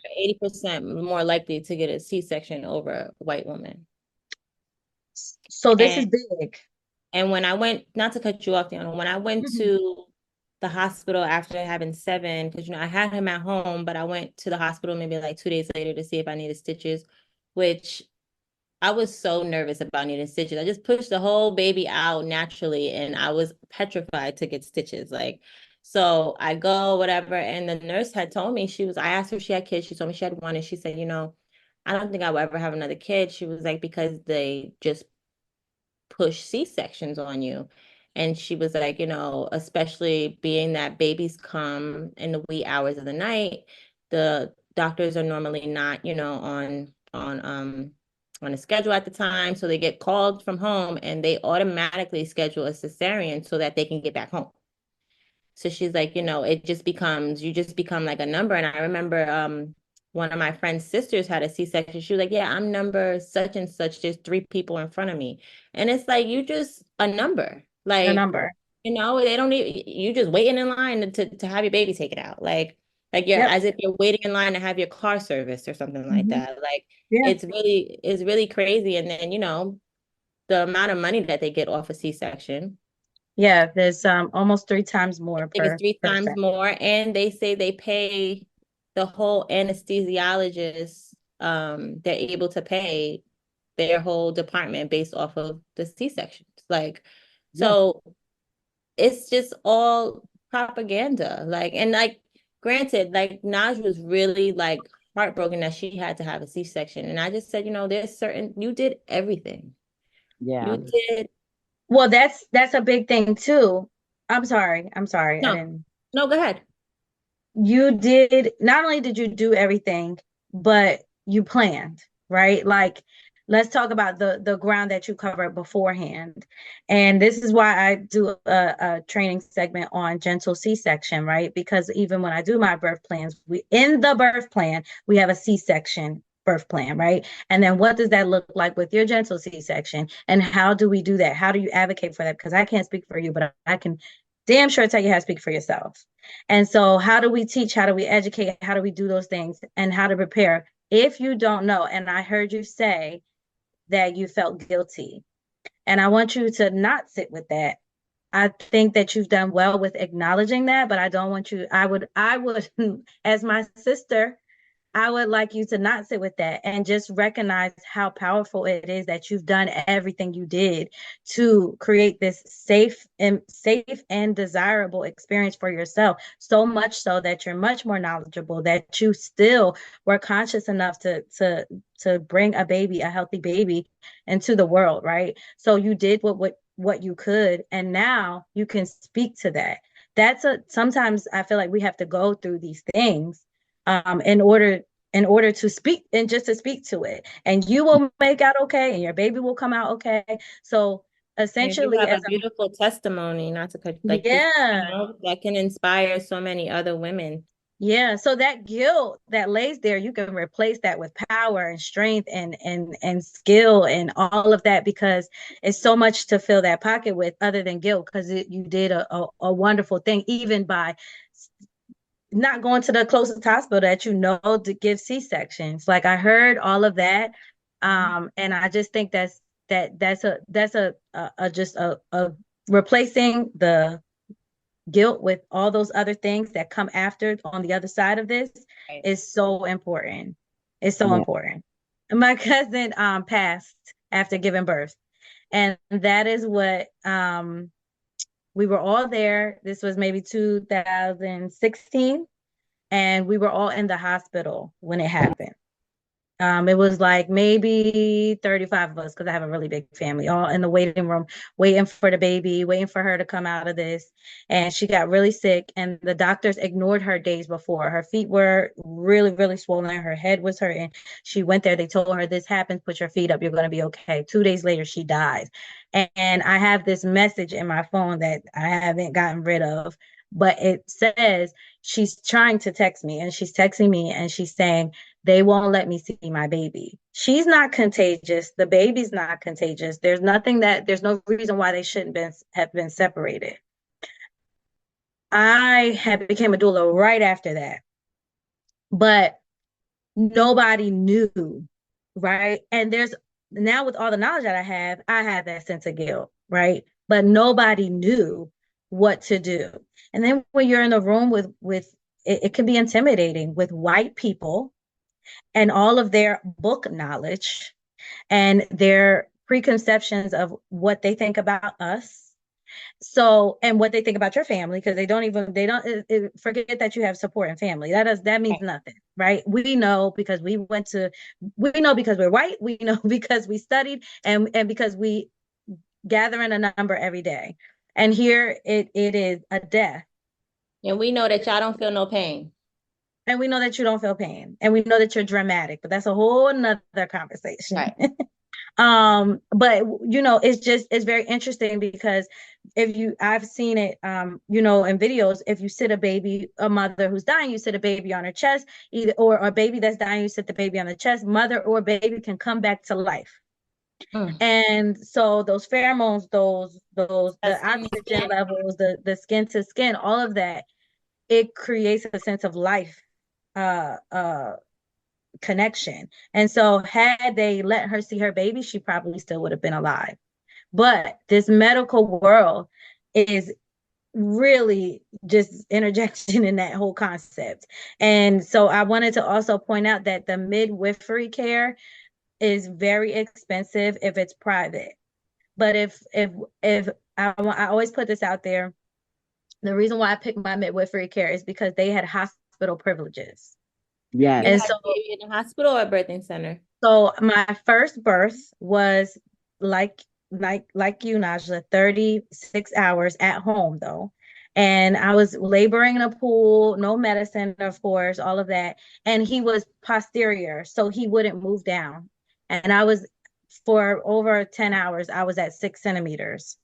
80% more likely to get a C-section over a white woman. so this is And big. and when I went, not to cut you off, Diana, when I went to the hospital after having 7, because I had him at home, but I went to the hospital maybe like 2 days later to see if I needed stitches, which I was so nervous about needing stitches. I just pushed the whole baby out naturally, and I was petrified to get stitches. Like, so I go, whatever. And the nurse had told me, I asked her if she had kids. She told me she had one. And she said, I don't think I will ever have another kid. She was like, because they just push C-sections on you. And she was like, especially being that babies come in the wee hours of the night, the doctors are normally not, on a schedule at the time. So they get called from home and they automatically schedule a cesarean so that they can get back home. So she's like, you just become like a number. And I remember one of my friend's sisters had a C-section. She was like, yeah, I'm number such and such. There's 3 people in front of me. And it's like, you just a number. A Like, number. they don't need you just waiting in line to have your baby taken out. Like you're Yep. as if you're waiting in line to have your car serviced or something like Mhm. that. Like Yeah. it's really crazy. And then, the amount of money that they get off a C-section. Yeah, there's almost 3 times I more think it's per 3 times person. more. And they say they pay the whole anesthesiologist, they're able to pay their whole department based off of the C-sections. Like, Yeah. so it's just all propaganda. And granted, like Nahj was really like heartbroken that she had to have a C-section. And I just said, you did everything. Yeah. You did. Well, that's a big thing too. I'm sorry. I'm sorry. I No, didn't. no, go ahead. You did, not only did you do everything, but you planned, right? Like, let's talk about the ground that you covered beforehand. And this is why I do a training segment on gentle C-section, right? Because even when I do my birth plans, in the birth plan, we have a C-section birth plan, right? And then what does that look like with your gentle C-section? And how do we do that? How do you advocate for that? Because I can't speak for you, but I can damn sure tell you how to speak for yourself. And so, how do we teach? How do we educate? How do we do those things? And how to prepare? If you don't know, and I heard you say that you felt guilty, and I want you to not sit with that. I think that you've done well with acknowledging that, but I don't want you, I would, as my sister, I would like you to not sit with that and just recognize how powerful it is that you've done everything you did to create this safe and desirable experience for yourself. So much so that you're much more knowledgeable, that you still were conscious enough to bring a healthy baby into the world, right? So you did what you could, and now you can speak to that. Sometimes I feel like we have to go through these things in order to speak, and just to speak to it, and you will make out okay, and your baby will come out okay. So And you essentially, have as a beautiful testimony, not to cut, like just, yeah, that can inspire so many other women. yeah. So that guilt that lays there, you can replace that with power and strength and skill and all of that, because it's so much to fill that pocket with other than guilt, because you did a wonderful thing, even by not going to the closest hospital that to give C-sections. Like, I heard all of that. And I just think that's just a replacing the guilt with all those other things that come after on the other side of this Right. is so important. It's so Yeah. important. My cousin passed after giving birth. And that is what we were all there. This was maybe 2016, and we were all in the hospital when it happened. It was like maybe 35 of us, because I have a really big family, all in the waiting room, waiting for the baby, waiting for her to come out of this. And she got really sick, and the doctors ignored her days before. Her feet were really, really swollen. Her head was hurting. She went there. They told her, this happens. Put your feet up. You're going to be okay. 2 days later, she dies. And I have this message in my phone that I haven't gotten rid of, but it says she's trying to text me, and she's texting me, and she's saying, they won't let me see my baby. She's not contagious. The baby's not contagious. There's no reason why they shouldn't have been separated. I had became a doula right after that, but nobody knew, right? And there's now, with all the knowledge that I have that sense of guilt, right? But nobody knew what to do. And then when you're in a room with it can be intimidating with white people and all of their book knowledge and their preconceptions of what they think about us. So, and what they think about your family, because forget that you have support and family. That means nothing, right? We know because we're white. We know because we studied, and because we gather in a number every day. And here it is a death. And we know that y'all don't feel no pain. And we know that you don't feel pain. And we know that you're dramatic, but that's a whole nother conversation. Right. But it's very interesting because I've seen it, in videos. If you sit a mother who's dying, you sit a baby on her chest, or a baby that's dying, you sit the baby on the chest. Mother or baby can come back to life. And so those pheromones, the oxygen levels, the skin to skin, all of that, it creates a sense of life, connection. And so had they let her see her baby, she probably still would have been alive. But this medical world is really just interjection in that whole concept. And so I wanted to also point out that the midwifery care is very expensive if it's private. But if I always put this out there, the reason why I picked my midwifery care is because they had hospital privileges. Yes. And so in a hospital or a birthing center? So my first birth was like you, Nahj, 36 hours at home though. And I was laboring in a pool, no medicine, of course, all of that. And he was posterior, so he wouldn't move down. And I was, for over 10 hours, I was at 6 centimeters.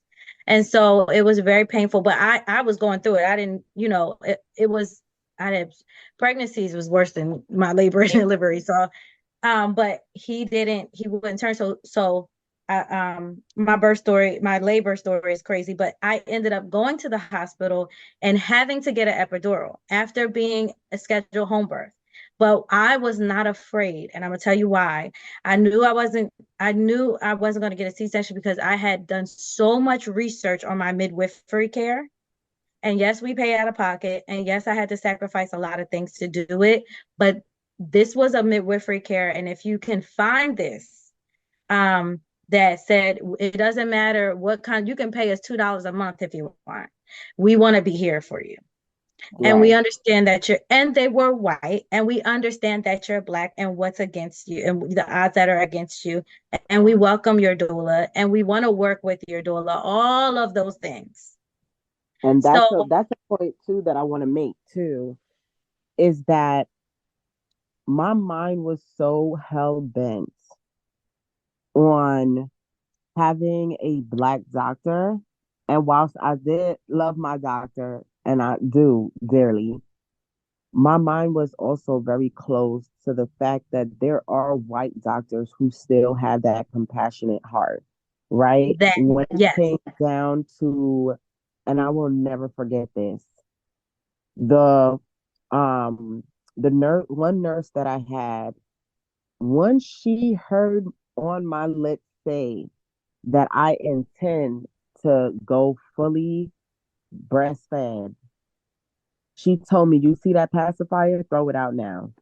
And so it was very painful, but I was going through it. I didn't, pregnancies was worse than my labor and delivery. So but he wouldn't turn. My labor story is crazy, but I ended up going to the hospital and having to get an epidural after being a scheduled home birth. But I was not afraid, and I'm gonna tell you why. I knew I wasn't going to get a C-section because I had done so much research on my midwifery care. And yes, we pay out of pocket, and yes, I had to sacrifice a lot of things to do it, but this was a midwifery care. And if you can find this, that said, it doesn't matter what kind, you can pay us $2 a month if you want. We want to be here for you. Right. And we understand that and they were white, and we understand that you're Black and what's against you and the odds that are against you. And we welcome your doula, and we want to work with your doula, all of those things. And that's a point too that I want to make too, is that my mind was so hell bent on having a Black doctor. And whilst I did love my doctor, and I do dearly, my mind was also very close to the fact that there are white doctors who still have that compassionate heart, right? When it came down to, and I will never forget this, the one nurse that I had, once she heard on my lips say that I intend to go fully breastfed, she told me, "You see that pacifier? Throw it out now."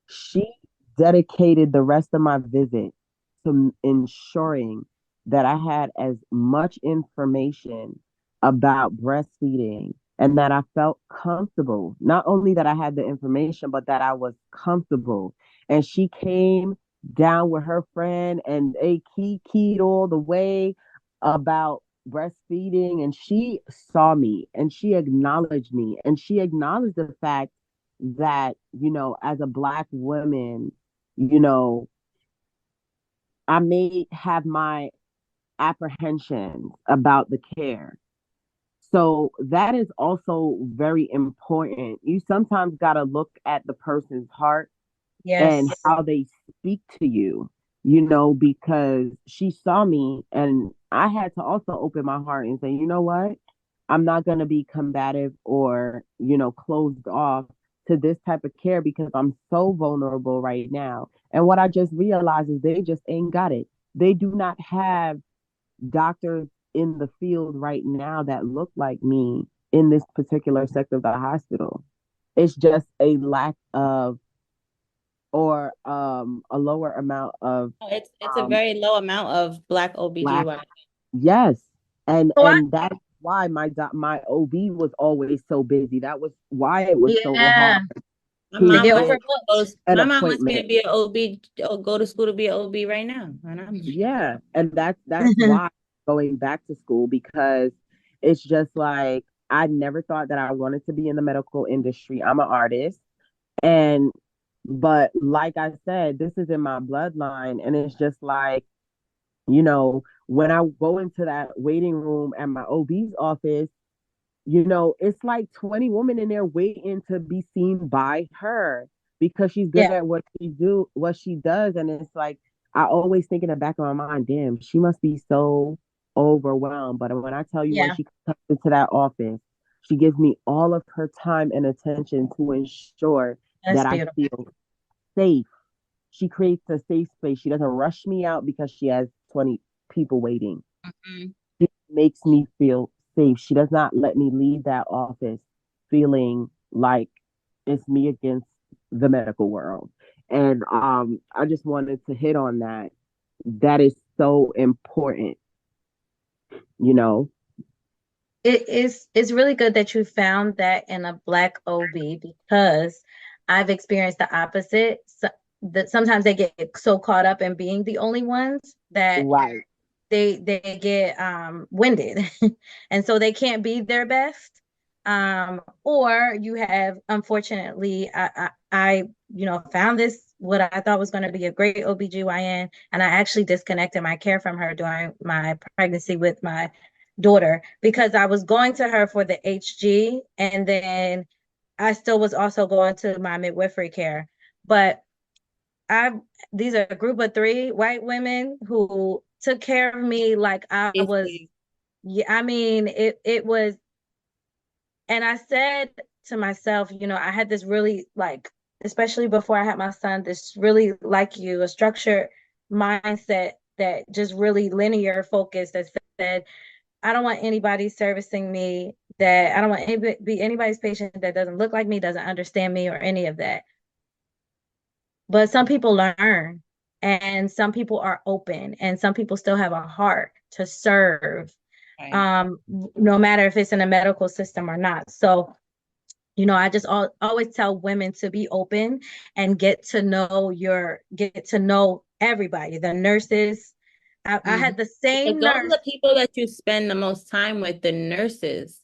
She dedicated the rest of my visit to ensuring that I had as much information about breastfeeding and that I felt comfortable. Not only that I had the information, but that I was comfortable. And she came down with her friend and they keyed all the way about breastfeeding. And she saw me and she acknowledged me and she acknowledged the fact that, as a Black woman, I may have my apprehensions about the care. So that is also very important. You sometimes got to look at the person's heart and how they speak to you, because she saw me and I had to also open my heart and say, you know what? I'm not going to be combative or, closed off to this type of care because I'm so vulnerable right now. And what I just realized is they just ain't got it. They do not have doctors in the field right now that look like me in this particular sector of the hospital. It's just a lack of, or a lower amount of, it's a very low amount of Black OBGYN. Yes. And that's why my OB was always so busy. That was why it was so hard. My mom wants me to be an OB, go to school to be an OB right now. Yeah. And that's why going back to school, because it's just like, I never thought that I wanted to be in the medical industry. I'm an artist. And But like I said, this is in my bloodline, and it's just like, you know, when I go into that waiting room at my OB's office, you know, it's like 20 women in there waiting to be seen by her because she's good Yeah, at what she does. And it's like, I always think in the back of my mind, damn, she must be so overwhelmed. But when I tell you, when yeah, she comes into that office, she gives me all of her time and attention to ensure that's that I beautiful. feel safe. She creates a safe space. She doesn't rush me out because she has 20 people waiting. Mhm. She makes me feel safe. She does not let me leave that office feeling like it's me against the medical world. And I just wanted to hit on that. That is so important, you know. It's really good that you found that in a Black OB because I've experienced the opposite. So, that sometimes they get so caught up in being the only ones that Right. they get winded and so they can't be their best. Or you have, unfortunately, I found this what I thought was going to be a great OBGYN, and I actually disconnected my care from her during my pregnancy with my daughter because I was going to her for the HG, and then I still was also going to my midwifery care. But I these are a group of three white women who took care of me like I was, Basically, yeah, I mean, it was, and I said to myself, I had this really, like, especially before I had my son, this really, like, you, a structured mindset that just really linear focus that said, I don't want anybody servicing me, that I don't want anybody be anybody's patient that doesn't look like me, doesn't understand me, or any of that. But some people learn, and some people are open, and some people still have a heart to serve, right. no matter if it's in a medical system or not. So, I just always tell women to be open and get to know everybody, the nurses. I Mhm. had the Because same those are nurse. the people that you spend the most time with, the nurses.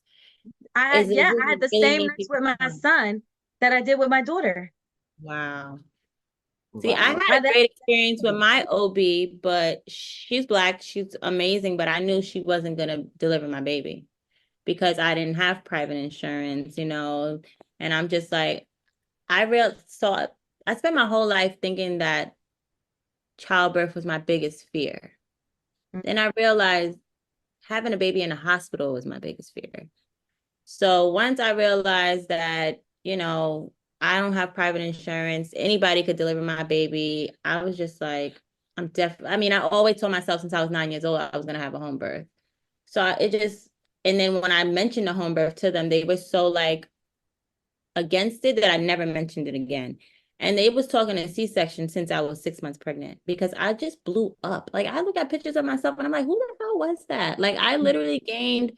I Is it Yeah, who I had you the really same need nurse people with my from? son that I did with my daughter. Wow. See, I had Wow. a great experience with my OB, but she's Black. She's amazing, but I knew she wasn't gonna deliver my baby because I didn't have private insurance, and I'm just like, so I spent my whole life thinking that childbirth was my biggest fear. Then I realized having a baby in a hospital was my biggest fear. So once I realized that, I don't have private insurance, anybody could deliver my baby, I was just like, I mean, I always told myself since I was 9 years old, I was going to have a home birth. And then when I mentioned the home birth to them, they were so like against it that I never mentioned it again. And they was talking a C-section since I was 6 months pregnant because I just blew up. Like I look at pictures of myself and I'm like, who the hell was that? Like I literally gained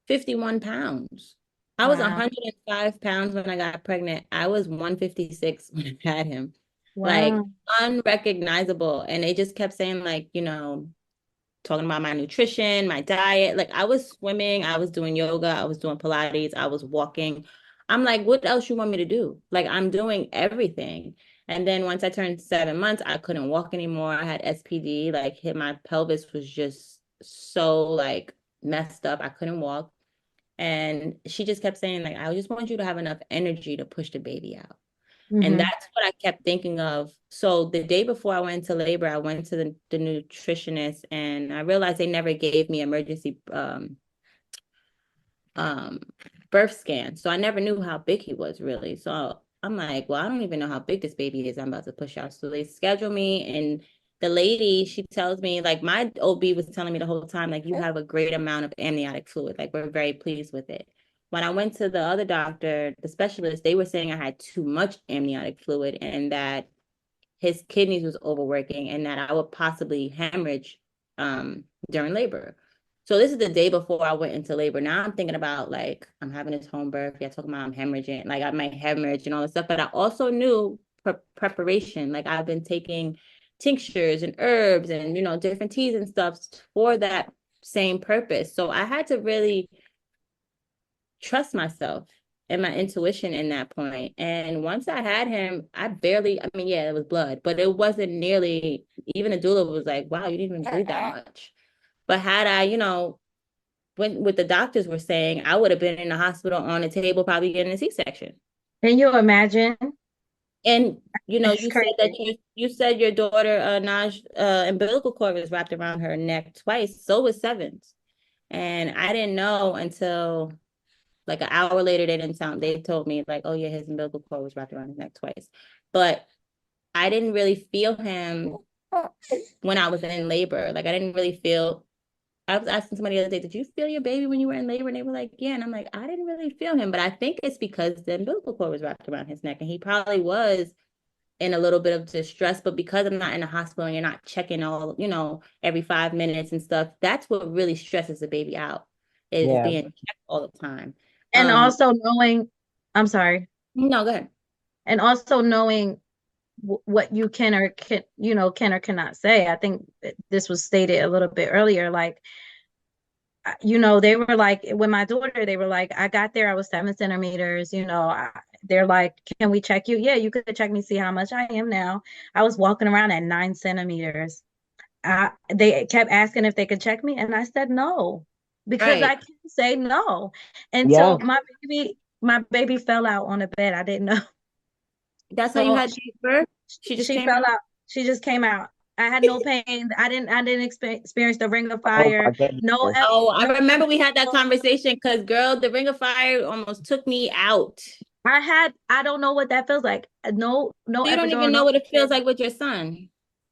51 pounds. I was Wow. 105 pounds when I got pregnant. I was 156 when I had him. Like Wow. unrecognizable. And they just kept saying, like, talking about my nutrition, my diet. Like I was swimming, I was doing yoga, I was doing Pilates, I was walking. I'm like, what else you want me to do? Like I'm doing everything. And then once I turned 7 months, I couldn't walk anymore. I had SPD, like hit my pelvis was just so like messed up. I couldn't walk. And she just kept saying, like, I just want you to have enough energy to push the baby out. And Mm-hmm. that's what I kept thinking of. So the day before I went into labor, I went to the nutritionist and I realized they never gave me emergency um birth scan. So I never knew how big he was really. So I'm like, well, I don't even know how big this baby is I'm about to push out. So they schedule me and the lady, she tells me, like my OB was telling me the whole time, like you have a great amount of amniotic fluid. Like we're very pleased with it. When I went to the other doctor, the specialist, they were saying I had too much amniotic fluid and that his kidneys was overworking and that I would possibly hemorrhage during labor. So this is the day before I went into labor. Now I'm thinking about like I'm having this home birth. Yeah, talking about I'm hemorrhaging, like I might hemorrhage and all this stuff. But I also knew preparation. Like I've been taking tinctures and herbs and different teas and stuff for that same purpose. So I had to really trust myself and my intuition in that point. And once I had him, I mean, yeah, it was blood, but it wasn't nearly, even the doula was like, wow, you didn't even bleed that much. But had I, when what the doctors were saying, I would have been in the hospital on the table, probably getting a C-section. Can you imagine? And It's you said that crazy. you said your daughter Nahj umbilical cord was wrapped around her neck twice. So was Seven's, and I didn't know until like an hour later. They told me like, oh yeah, his umbilical cord was wrapped around his neck twice, but I didn't really feel him when I was in labor. Like I didn't really feel. I was asking somebody the other day, did you feel your baby when you were in labor? And they were like, yeah. And I'm like, I didn't really feel him, but I think it's because the umbilical cord was wrapped around his neck, and he probably was in a little bit of distress. But because I'm not in the hospital and you're not checking all, every 5 minutes and stuff, that's what really stresses the baby out, is Yeah. being checked all the time. And also knowing, I'm sorry, No, go ahead. and also knowing what you can or cannot say. I think this was stated a little bit earlier, like, they were like, when my daughter, they were like, I got there, I was 7 centimeters, they're like, can we check you? Yeah, you could check me, see how much I am now. I was walking around at 9 centimeters. They kept asking if they could check me, and I said no, because I Right. can't say no. And Yeah. so my baby fell out on the bed. I didn't know. That's how you So had birth? She just she came fell out? out. She just came out. I had no pain. I didn't experience the ring of Oh my fire. goodness. Oh, I No remember we had that epidural. conversation because, girl, the ring of fire almost took me out. I don't know what that feels like. No So you don't epidural, even no know what it feels nothing. like with your son.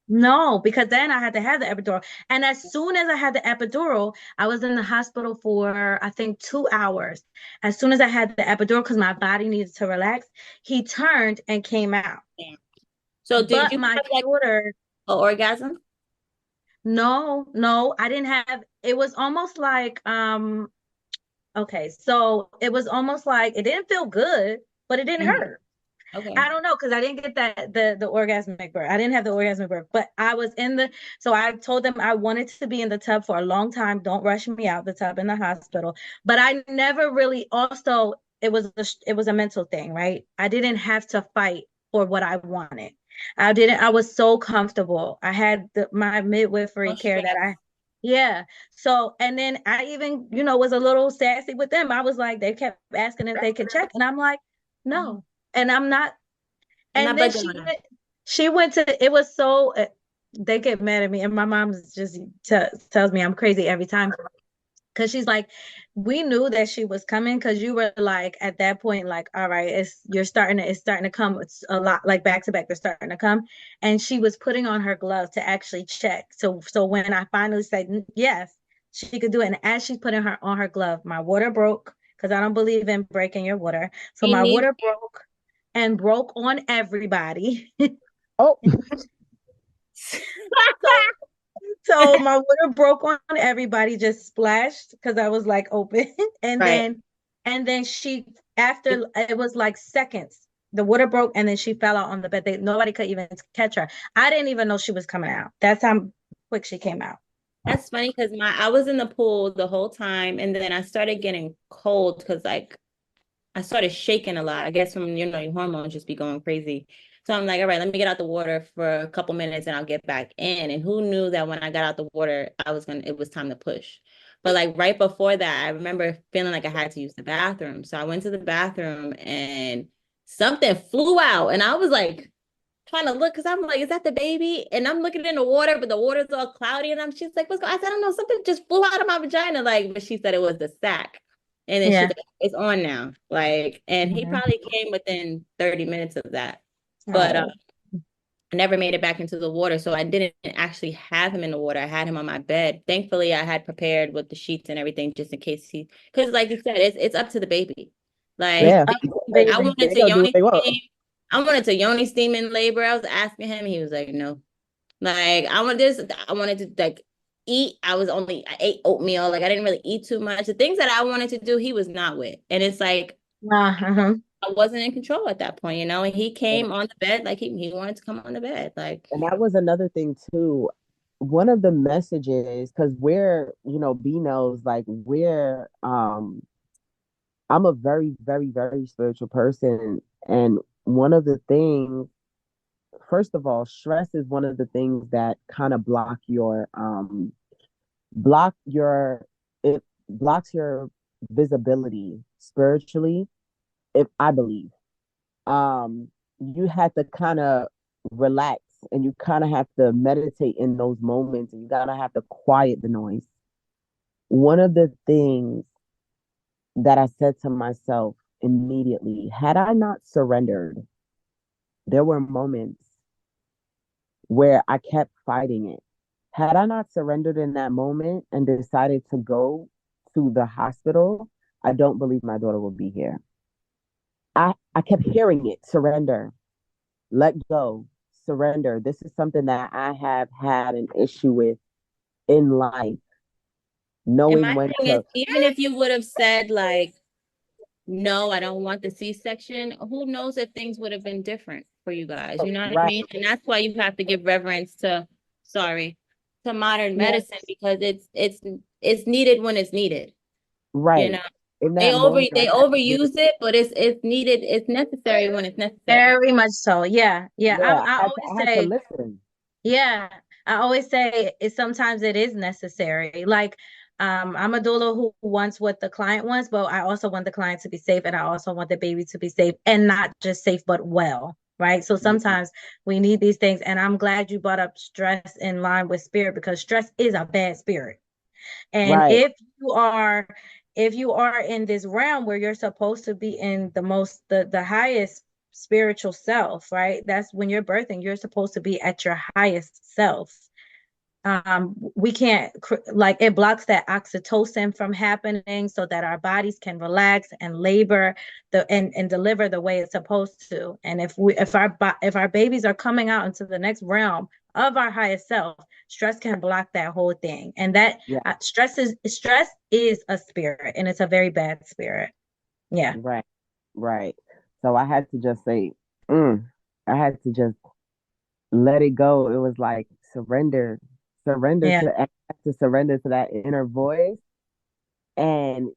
No, because then I had to have the epidural. And as soon as I had the epidural, I was in the hospital for, I think, 2 hours. As soon as I had the epidural, because my body needed to relax, he turned and came out. Yeah. So did But you my have like daughter, an orgasm? no, I didn't have, it was almost like, okay, so it was almost like it didn't feel good, but it didn't Mhm. hurt. Okay. I don't know, because I didn't get the orgasmic birth. I didn't have the orgasmic birth, but I was in the. So I told them I wanted to be in the tub for a long time. Don't rush me out the tub in the hospital. But I never really. Also, it was a mental thing, right? I didn't have to fight for what I wanted. I didn't. I was so comfortable. I had my No midwifery care that stress. I. Yeah. So, and then I even, was a little sassy with them. I was like, they kept asking if they could check, and I'm like, Mhm. no. And I'm not. You're And not then budging she on that. went. She went to. It was so. They get mad at me, and my mom just tells me I'm crazy every time, because she's like, we knew that she was coming, because you were like at that point, like, all right, it's starting to come. It's a lot, like, back to back. They're starting to come, and she was putting on her glove to actually check. So when I finally said yes, she could do it, and as she's putting her on her glove, my water broke, because I don't believe in breaking your water. So He my needs. water broke and broke on everybody. Oh, So so my water broke on everybody, just splashed, because I was like open. And Right. then she, after, it was like seconds, the water broke, and then she fell out on the bed. Nobody could even catch her. I didn't even know she was coming out. That's how quick she came out. That's funny because I was in the pool the whole time, and then I started getting cold because like I started shaking a lot. I guess from your hormones just be going crazy. So I'm like, all right, let me get out the water for a couple minutes and I'll get back in. And who knew that when I got out the water, it was time to push. But like right before that, I remember feeling like I had to use the bathroom. So I went to the bathroom and something flew out. And I was like trying to look because I'm like, is that the baby? And I'm looking in the water, but the water's all cloudy. And she's like, what's going on? I said, I don't know, something just flew out of my vagina. Like, but she said it was the sac. And then she's Yeah. like, it's on now. Like, and he Mhm. probably came within 30 minutes of that. But Oh. I never made it back into the water. So I didn't actually have him in the water. I had him on my bed. Thankfully, I had prepared with the sheets and everything just in case because like you said, it's up to the baby. It's Like yeah. up to the I baby. wanted They to gonna do what yoni they want. steam. I wanted to yoni steam in labor. I was asking him. He was like, no. Like I wanted to like eat. I ate oatmeal. Like I didn't really eat too much. The things that I wanted to do, he was not with. And it's like Uh-huh. I wasn't in control at that point, and he came on the bed like he wanted to come on the bed. Like And that was another thing too. One of the messages, because we're, B knows, like we're I'm a very, very, very spiritual person. And one of the things, first of all, stress is one of the things that kind of block your it blocks your visibility spiritually, if I believe. You have to kind of relax and you kind of have to meditate in those moments and you gotta have to quiet the noise. One of the things that I said to myself immediately, had I not surrendered, there were moments where I kept fighting it. Had I not surrendered in that moment and decided to go to the hospital, I don't believe my daughter would be here. I kept hearing it, surrender, let go, surrender. This is something that I have had an issue with in life, And knowing my when thing is, to, even if you would have said like, no, I don't want the C-section, who knows if things would have been different for you guys? You know what I right, mean? And that's why you have to give reverence to, sorry, to modern Yeah. medicine because it's needed when it's needed. You right. know, In that moment, they I had to just, overuse it, but it's needed, it's necessary when it's necessary. Very much so. Yeah. Yeah. yeah, I always I had to say, listen. yeah, I always say it sometimes it is necessary. Like, I'm a doula who wants what the client wants, but I also want the client to be safe and I also want the baby to be safe and not just safe, but well. Right. So Yeah, sometimes we need these things. And I'm glad you brought up stress in line with spirit because stress is a bad spirit. And right, if you are in this realm where you're supposed to be in the highest spiritual self, right? That's when you're birthing, you're supposed to be at your highest self. We can't like it blocks that oxytocin from happening so that our bodies can relax and labor and deliver the way it's supposed to. And if our babies are coming out into the next realm of our highest self, stress can block that whole thing. And that yeah, stress is a spirit and it's a very bad spirit. Yeah. right, right. So I had to just say, mm, I had to just let it go. It was like surrender Yeah. to, I had to surrender to that inner voice and,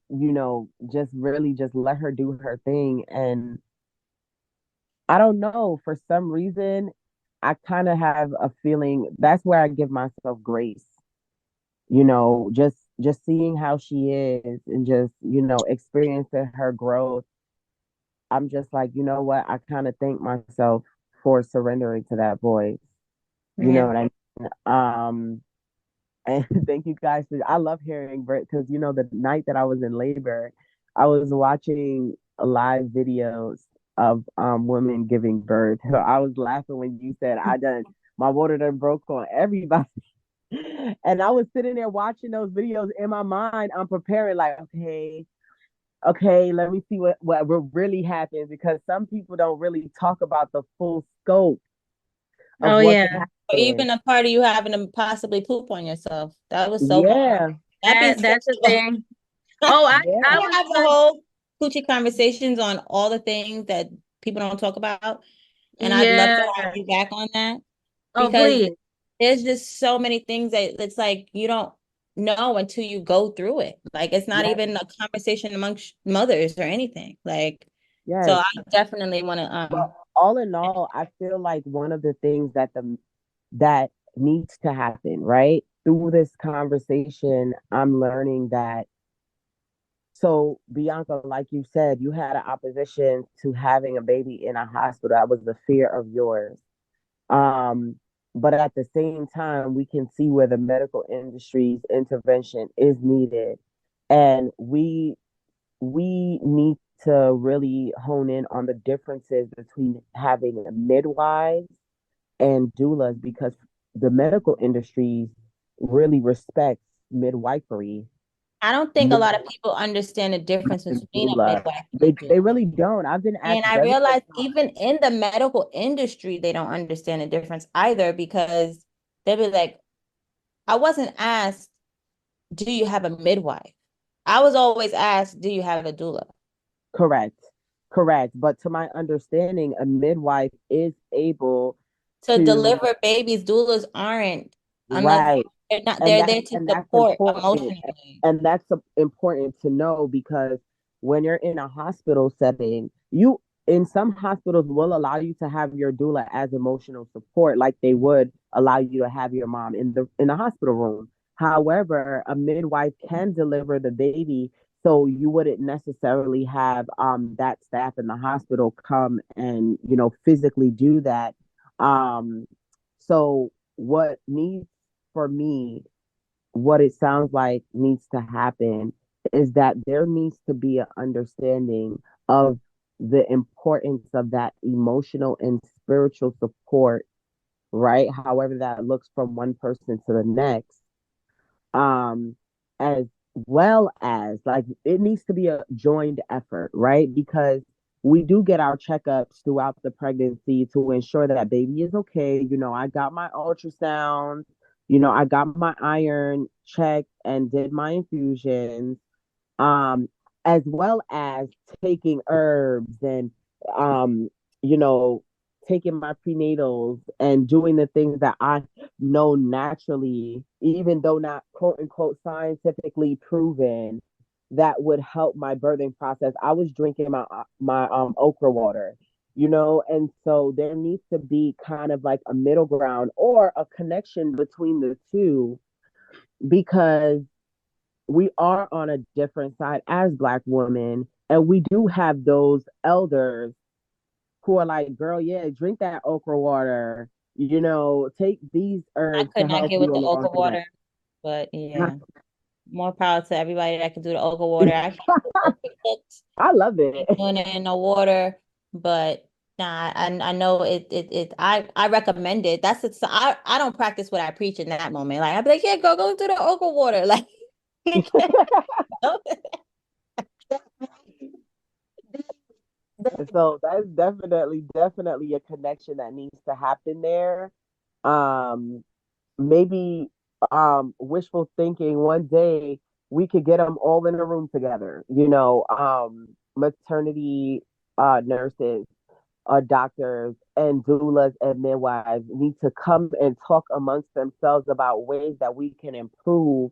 just really just let her do her thing. And I don't know, for some reason, I kind of have a feeling that's where I give myself grace, just seeing how she is and just, experiencing her growth. I'm just like, you know what? I kind of thank myself for surrendering to that voice. You know Yeah. what I mean? And thank you guys. I love hearing because the night that I was in labor, I was watching live videos of women giving birth. So I was laughing when you said my water done broke on everybody. And I was sitting there watching those videos in my mind. I'm preparing like, okay, let me see what really happens because some people don't really talk about the full scope of Oh what could yeah. Or happen. even a part of you having to possibly poop on yourself. That was so hard. Yeah, That'd be That's the so thing. Oh, I yeah, we was have a whole Coochie Conversations on all the things that people don't talk about. And I'd love to yeah. have you back on that Oh, because please. there's just so many things that it's like you don't know until you go through it. Like it's not yes, even a conversation amongst mothers or anything. Like, so yes. I definitely want to Well, all in all, I feel like one of the things that needs to happen, right? Through this conversation, I'm learning that. So, Bianca, like you said, you had an opposition to having a baby in a hospital. That was a fear of yours. Um, but at the same time, we can see where the medical industry's intervention is needed. And we need to really hone in on the differences between having a midwives and doulas because the medical industry really respects midwifery I don't think a more lot of people understand the difference than between a doula. midwife and a They doula. really don't. I've been asked And I very many realized times. even in the medical industry, they don't understand the difference either because they'll be like, I wasn't asked, do you have a midwife? I was always asked, do you have a doula? Correct, correct. But to my understanding, a midwife is able To to deliver babies, doulas aren't unless right, they're not, and they're there to that's support important, emotionally. and that's important to know because when you're in a hospital setting, you in some hospitals will allow you to have your doula as emotional support, like they would allow you to have your mom in the hospital room. However, a midwife can deliver the baby, so you wouldn't necessarily have that staff in the hospital come and physically do that. So what needs for me, what it sounds like needs to happen is that there needs to be an understanding of the importance of that emotional and spiritual support, right? However that looks from one person to the next. Um, as well as like it needs to be a joined effort, right? Because we do get our checkups throughout the pregnancy to ensure that baby is okay. I got my ultrasound, I got my iron checked and did my infusions, um, as well as taking herbs and um, you know, taking my prenatals and doing the things that I know naturally, even though not quote unquote scientifically proven, that would help my birthing process. I was drinking my okra water, and so there needs to be kind of like a middle ground or a connection between the two, because we are on a different side as Black women, and we do have those elders who are like, girl, yeah, drink that okra water, take these I herbs to could not help get you with the along okra the way. water, but yeah, more power to everybody that can do the okra water. I can't do okra cooked, I love it. doing it in the water, but nah, I know I recommend it. That's it. So I don't practice what I preach in that moment. Like I'd be like, yeah, go do the okra water. Like So that's definitely a connection that needs to happen there. Um, Maybe wishful thinking, one day we could get them all in a room together, maternity nurses, doctors and doulas and midwives need to come and talk amongst themselves about ways that we can improve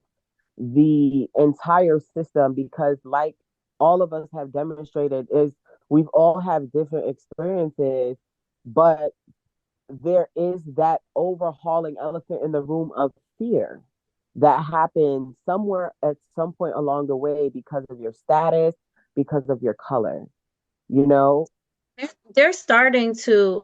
the entire system, because like all of us have demonstrated is we've all have different experiences, but there is that overhauling elephant in the room of fear that happens somewhere at some point along the way because of your status, because of your color, you know? They're starting to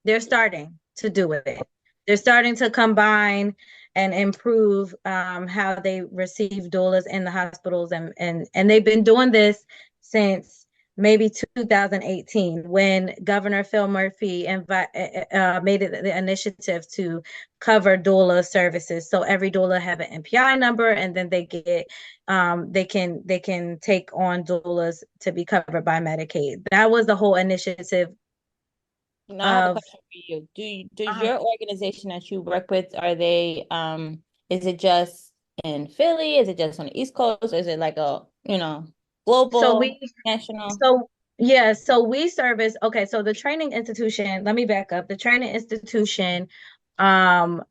they're starting to do it. They're starting to combine and improve how they receive doulas in the hospitals, and they've been doing this since maybe 2018 when Governor Phil Murphy made it the initiative to cover doula services. So every doula have an MPI number, and then they can take on doulas to be covered by Medicaid. That was the whole initiative now I have a of question for you. Does your organization that you work with, are they is it just in Philly? Is it just on the East Coast? Or is it like a, so global, we national? so yeah, so we service, okay, so the training institution, let me back up. Um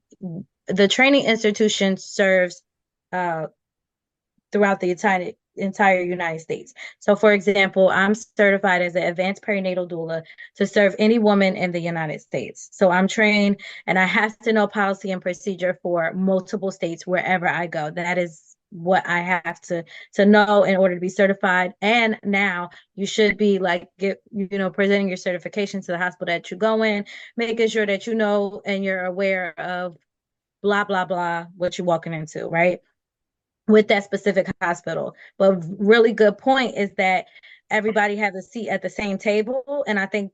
the training institution serves uh throughout the entire United States. So, for example, I'm certified as an advanced perinatal doula to serve any woman in the United States. So I'm trained and I have to know policy and procedure for multiple states wherever I go. That is what I have to know in order to be certified. And now you should be like presenting your certification to the hospital that you go in, making sure that you know and you're aware of blah blah blah what you're walking into, right? With that specific hospital. But really good point is that everybody has a seat at the same table, and I think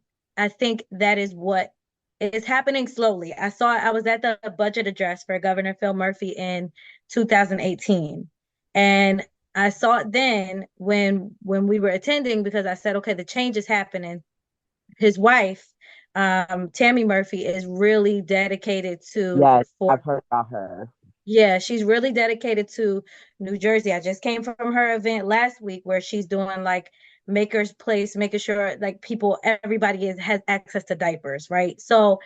that is what is happening slowly. I was at the budget address for Governor Phil Murphy in 2018, and I saw it then when we were attending, because I said, okay, the change is happening. His wife, Tammy Murphy, is really dedicated to Yes, for I've heard about her. yeah, she's really dedicated to New Jersey. I just came from her event last week where she's doing like Maker's Place, making sure like everybody has access to diapers, right? So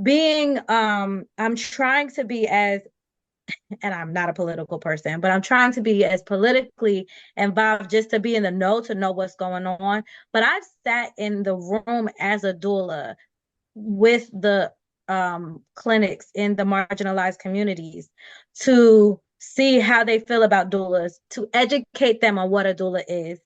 I'm trying to be as and I'm not a political person, but I'm trying to be as politically involved just to be in the know, to know what's going on. But I've sat in the room as a doula with the clinics in the marginalized communities to see how they feel about doulas, to educate them on what a doula is,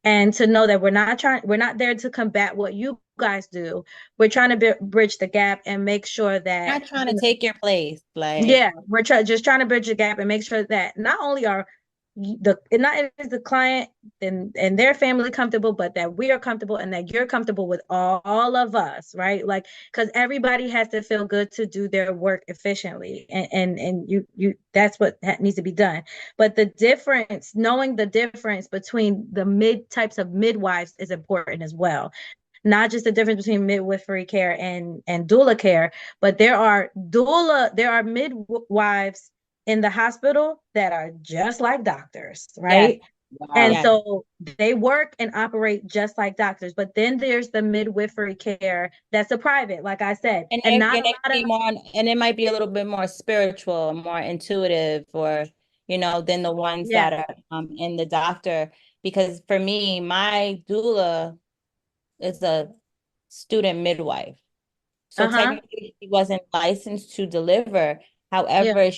and to know that we're not there to combat what you guys do. We're trying to bridge the gap and make sure that, Not trying to take your place. yeah, we're just trying to bridge the gap and make sure that not only are not is the client and their family comfortable, but that we are comfortable and that you're comfortable with all of us, right? Like, because everybody has to feel good to do their work efficiently, and you that's what needs to be done. But the difference, knowing the difference between the types of midwives is important as well. Not just the difference between midwifery care and doula care, but there are midwives in the hospital that are just like doctors, right? Yes. Wow. And Yes. so they work and operate just like doctors. But then there's the midwifery care that's a private, like I said, and not a lot of, and it might be a little bit more spiritual, more intuitive, or than the ones yeah, that are in the doctor. Because for me, my doula is a student midwife. So uh-huh, technically she wasn't licensed to deliver. yeah, However,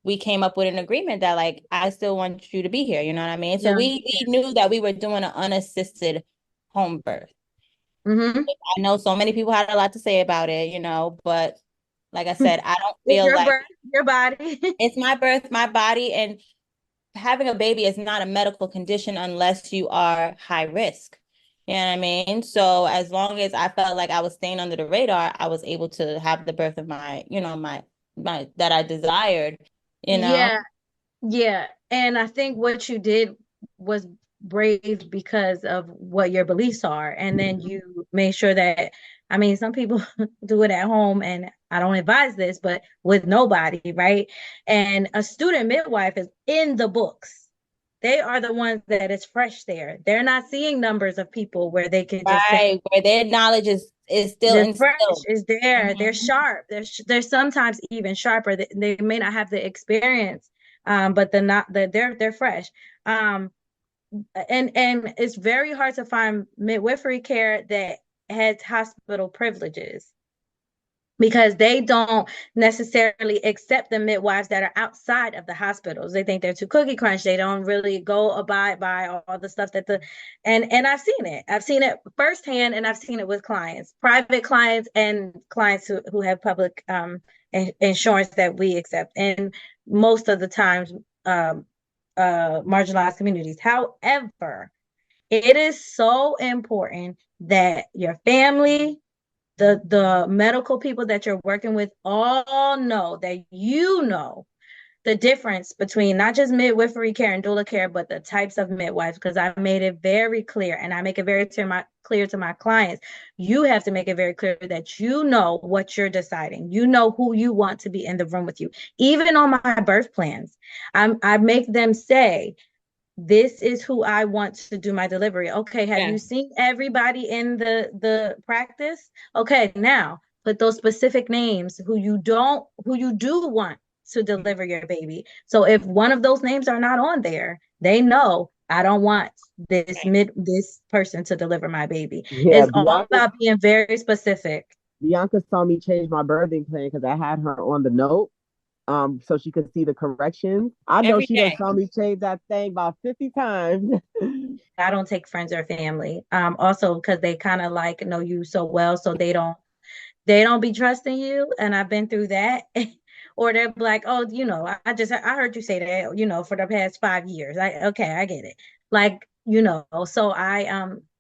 we came up with an agreement that like I still want you to be here. You know what I mean? So yeah, we knew that we were doing an unassisted home birth. mm-hmm. I know so many people had a lot to say about it, but like I said, I don't It's feel your like birth, your body. it's my birth, my body, and having a baby is not a medical condition unless you are high risk. You know what I mean? So as long as I felt like I was staying under the radar, I was able to have the birth of my that I desired, you know. Yeah, yeah. And I think what you did was brave because of what your beliefs are. And then you made sure that, I mean, some people do it at home, and I don't advise this, but with nobody, right? And a student midwife is in the books. They are the ones that is fresh there. They're not seeing numbers of people where they can just say, Right, where their knowledge is still the fresh instilled. is there. They're Mhm. sharp. They're sometimes even sharper. They may not have the experience, but they're fresh. Um, and it's very hard to find midwifery care that has hospital privileges, because they don't necessarily accept the midwives that are outside of the hospitals. They think they're too cookie crunch. They don't really go abide by all the stuff that and I've seen it. I've seen it firsthand, and I've seen it with clients, private clients and clients who have public insurance that we accept. And most of the times, marginalized communities. However, it is so important that your family, the medical people that you're working with, all know that you know the difference between not just midwifery care and doula care, but the types of midwives. Because I made it very clear, and I make it very clear to my clients. You have to make it very clear that you know what you're deciding. You know who you want to be in the room with you. Even on my birth plans, I make them say, this is who I want to do my delivery. Okay, have you Yes. seen everybody in the practice? Okay, now put those specific names who you do want to deliver your baby. So if one of those names are not on there, they know I don't want this person to deliver my baby. Yeah, It's all about being very specific. Bianca saw me change my birthing plan because I had her on the note, so she could see the corrections. I know Every she done day. saw me change that thing about 50 times. I don't take friends or family. Also because they kind of like know you so well, so they don't be trusting you, and I've been through that. Or they're like, oh, I heard you say that, for the past 5 years. I get it. Like, so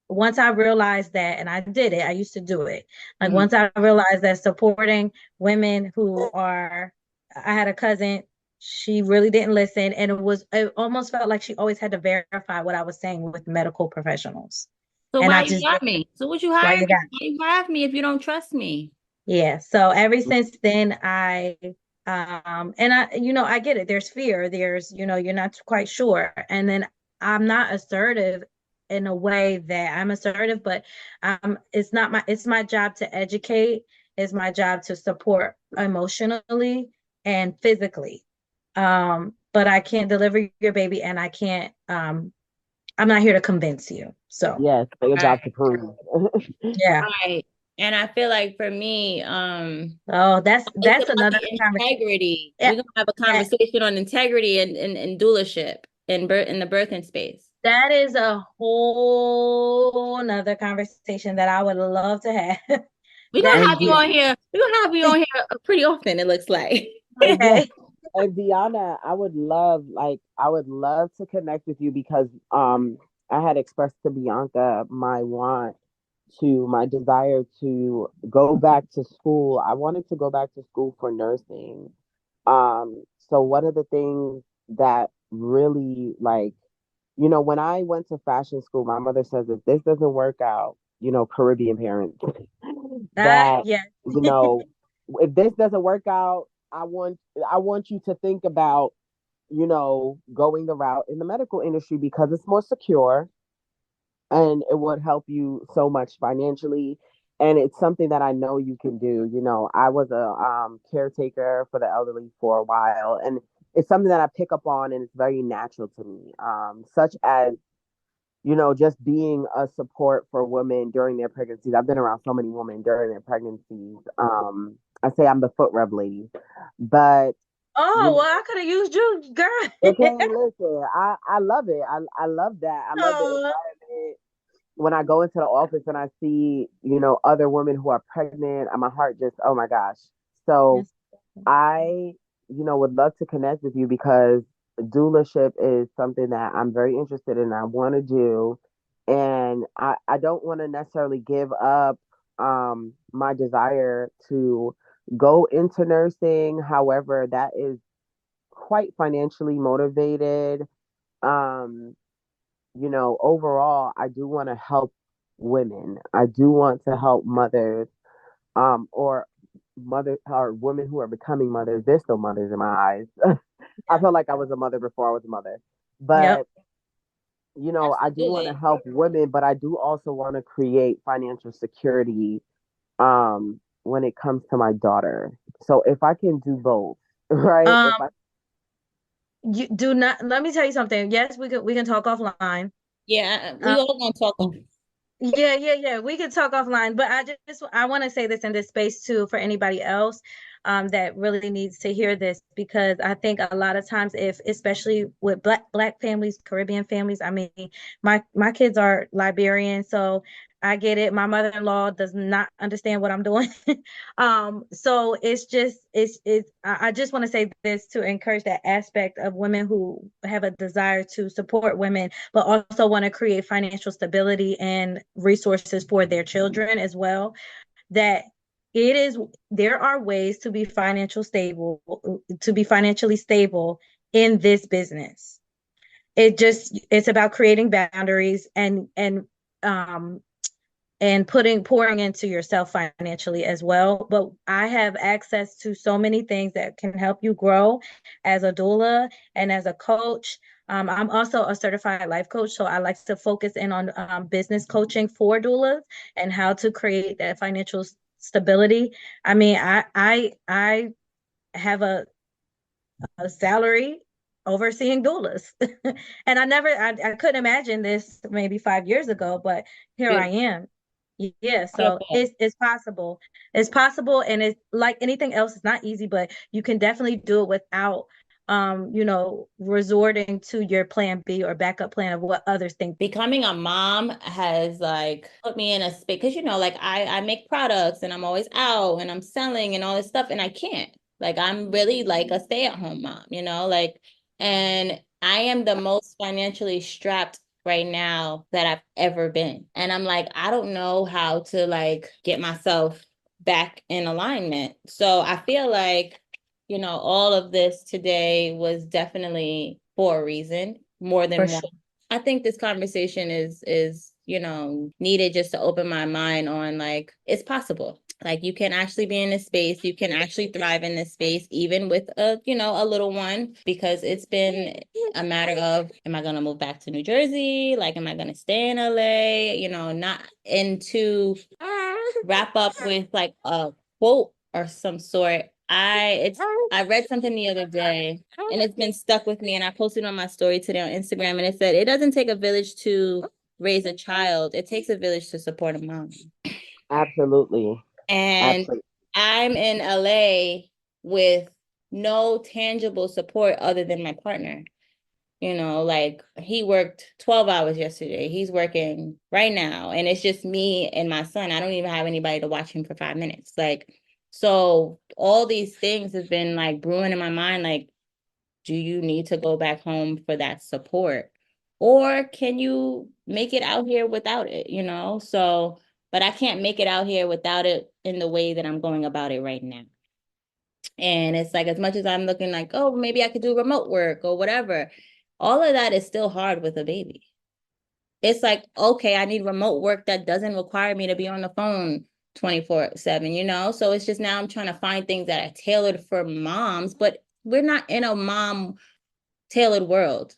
once I realized that, and I did it, I used to do it. Like, Mhm. once I realized that supporting women I had a cousin, she really didn't listen, and it almost felt like she always had to verify what I was saying with medical professionals. So And why I you just got did. me? So would you Why hire you me? got Why you have me if you don't trust me? Yeah. So ever since then, and I get it. There's fear. You're not quite sure. And then I'm not assertive in a way that I'm assertive, but it's my job to educate. It's my job to support emotionally and physically. But I can't deliver your baby, and I can't, I'm not here to convince you. So Yes, your job to Right. prove. yeah. Right. And I feel like for me, Oh, it's that's about another the conversation. integrity. Yeah, We're gonna have a that conversation on integrity and doulaship in the birthing space. that is a whole nother conversation that I would love to have. We're gonna That And have you Di- on here. We're gonna have you on here pretty often, it looks like. yeah, okay. and Deanna, I would love to connect with you because I had expressed to Bianca my desire to go back to school. I wanted to go back to school for nursing. So one of the things that really when I went to fashion school, my mother says if this doesn't work out, Caribbean parents, that, Yeah. you know, if this doesn't work out, I want you to think about, going the route in the medical industry because it's more secure and it would help you so much financially. And it's something that I know you can do. I was a caretaker for the elderly for a while, and it's something that I pick up on, and it's very natural to me. Such as just being a support for women during their pregnancies. I've been around so many women during their pregnancies. I say I'm the foot rub lady, but Oh, you well, I could have used you, okay, girl. listen, I love it. I love that. I love the Oh, environment when I go into the office and I see, other women who are pregnant, and my heart just, oh my gosh. So yes. I, would love to connect with you because doulaship is something that I'm very interested in. I want to do. And I don't want to necessarily give up my desire to go into nursing. However, that is quite financially motivated. Um, Overall, I do want to help women. I do want to help mothers, or women who are becoming mothers. They're still mothers in my eyes. I Yeah. felt like I was a mother before I was a mother, Yep. but I do want to Absolutely. help women, but I do also want to create financial security when it comes to my daughter. So if I can do both, right? Um, If I you do not, let me tell you something. Yes, we can talk offline. Yeah, we Um, all gonna talk on. yeah. We could talk offline, but I want to say this in this space too for anybody else that really needs to hear this, because I think a lot of times, if especially with black families, Caribbean families, I mean, my kids are Liberian, so I get it. My mother-in-law does not understand what I'm doing. So I just want to say this to encourage that aspect of women who have a desire to support women, but also want to create financial stability and resources for their children as well. That there are ways to be financially stable in this business. It's about creating boundaries um and pouring into yourself financially as well. But I have access to so many things that can help you grow as a doula and as a coach. I'm also a certified life coach, so I like to focus in on business coaching for doulas and how to create that financial stability. I mean, I have a salary overseeing doulas, and I couldn't imagine this maybe 5 years ago, but here I Beautiful. am. Yeah, so Beautiful. it's possible. It's possible, and it's like anything else. It's not easy, but you can definitely do it without, resorting to your plan B or backup plan of what others think. Becoming a mom has like put me in a space because like I make products and I'm always out and I'm selling and all this stuff and I can't. Like I'm really like a stay-at-home mom, like, and I am the most financially strapped right now that I've ever been. And I'm like, I don't know how to like get myself back in alignment. So I feel like, all of this today was definitely for a reason, more For than one. sure. I think this conversation is needed just to open my mind on like it's possible. Like you can actually be in this space, you can actually thrive in this space, even with a little one, because it's been a matter of, am I gonna move back to New Jersey? Like, am I gonna stay in LA? Not into wrap up with like a quote or some sort. I read something the other day and it's been stuck with me, and I posted on my story today on Instagram, and it said it doesn't take a village to raise a child. It takes a village to support a mom. Absolutely. And Absolutely. I'm in LA with no tangible support other than my partner. You know, like he worked 12 hours yesterday. He's working right now. And it's just me and my son. I don't even have anybody to watch him for 5 minutes. Like, so all these things have been like brewing in my mind. Like, do you need to go back home for that support? Or can you make it out here without it? You know? So, but I can't make it out here without it in the way that I'm going about it right now. And it's like, as much as I'm looking like, oh, maybe I could do remote work or whatever, all of that is still hard with a baby. It's like, okay, I need remote work that doesn't require me to be on the phone 24/7, you know? So it's just now I'm trying to find things that are tailored for moms, but we're not in a mom tailored world.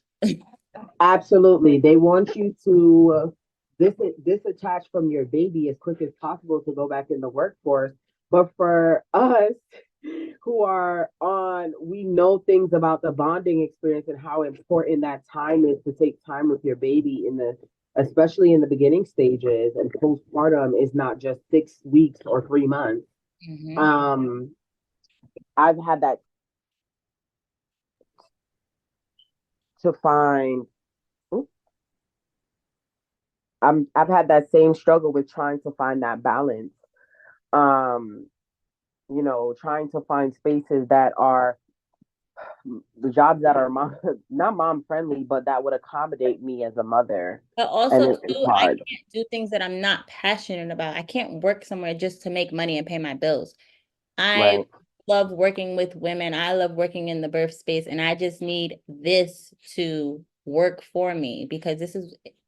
Absolutely. They want you to disattach from your baby as quick as possible to go back in the workforce. But for us who are on, we know things about the bonding experience and how important that time is to take time with your baby especially in the beginning stages, and postpartum is not just 6 weeks or 3 months. Mm-hmm. I've had that to find I've had that same struggle with trying to find that balance. Um, trying to find spaces that are the jobs that are not mom friendly, but that would accommodate me as a mother. But also, it's too, I hard. can't do things that I'm not passionate about. I can't work somewhere just to make money and pay my bills. I Right. love working with women. I love working in the birth space, and I just need this to work for me because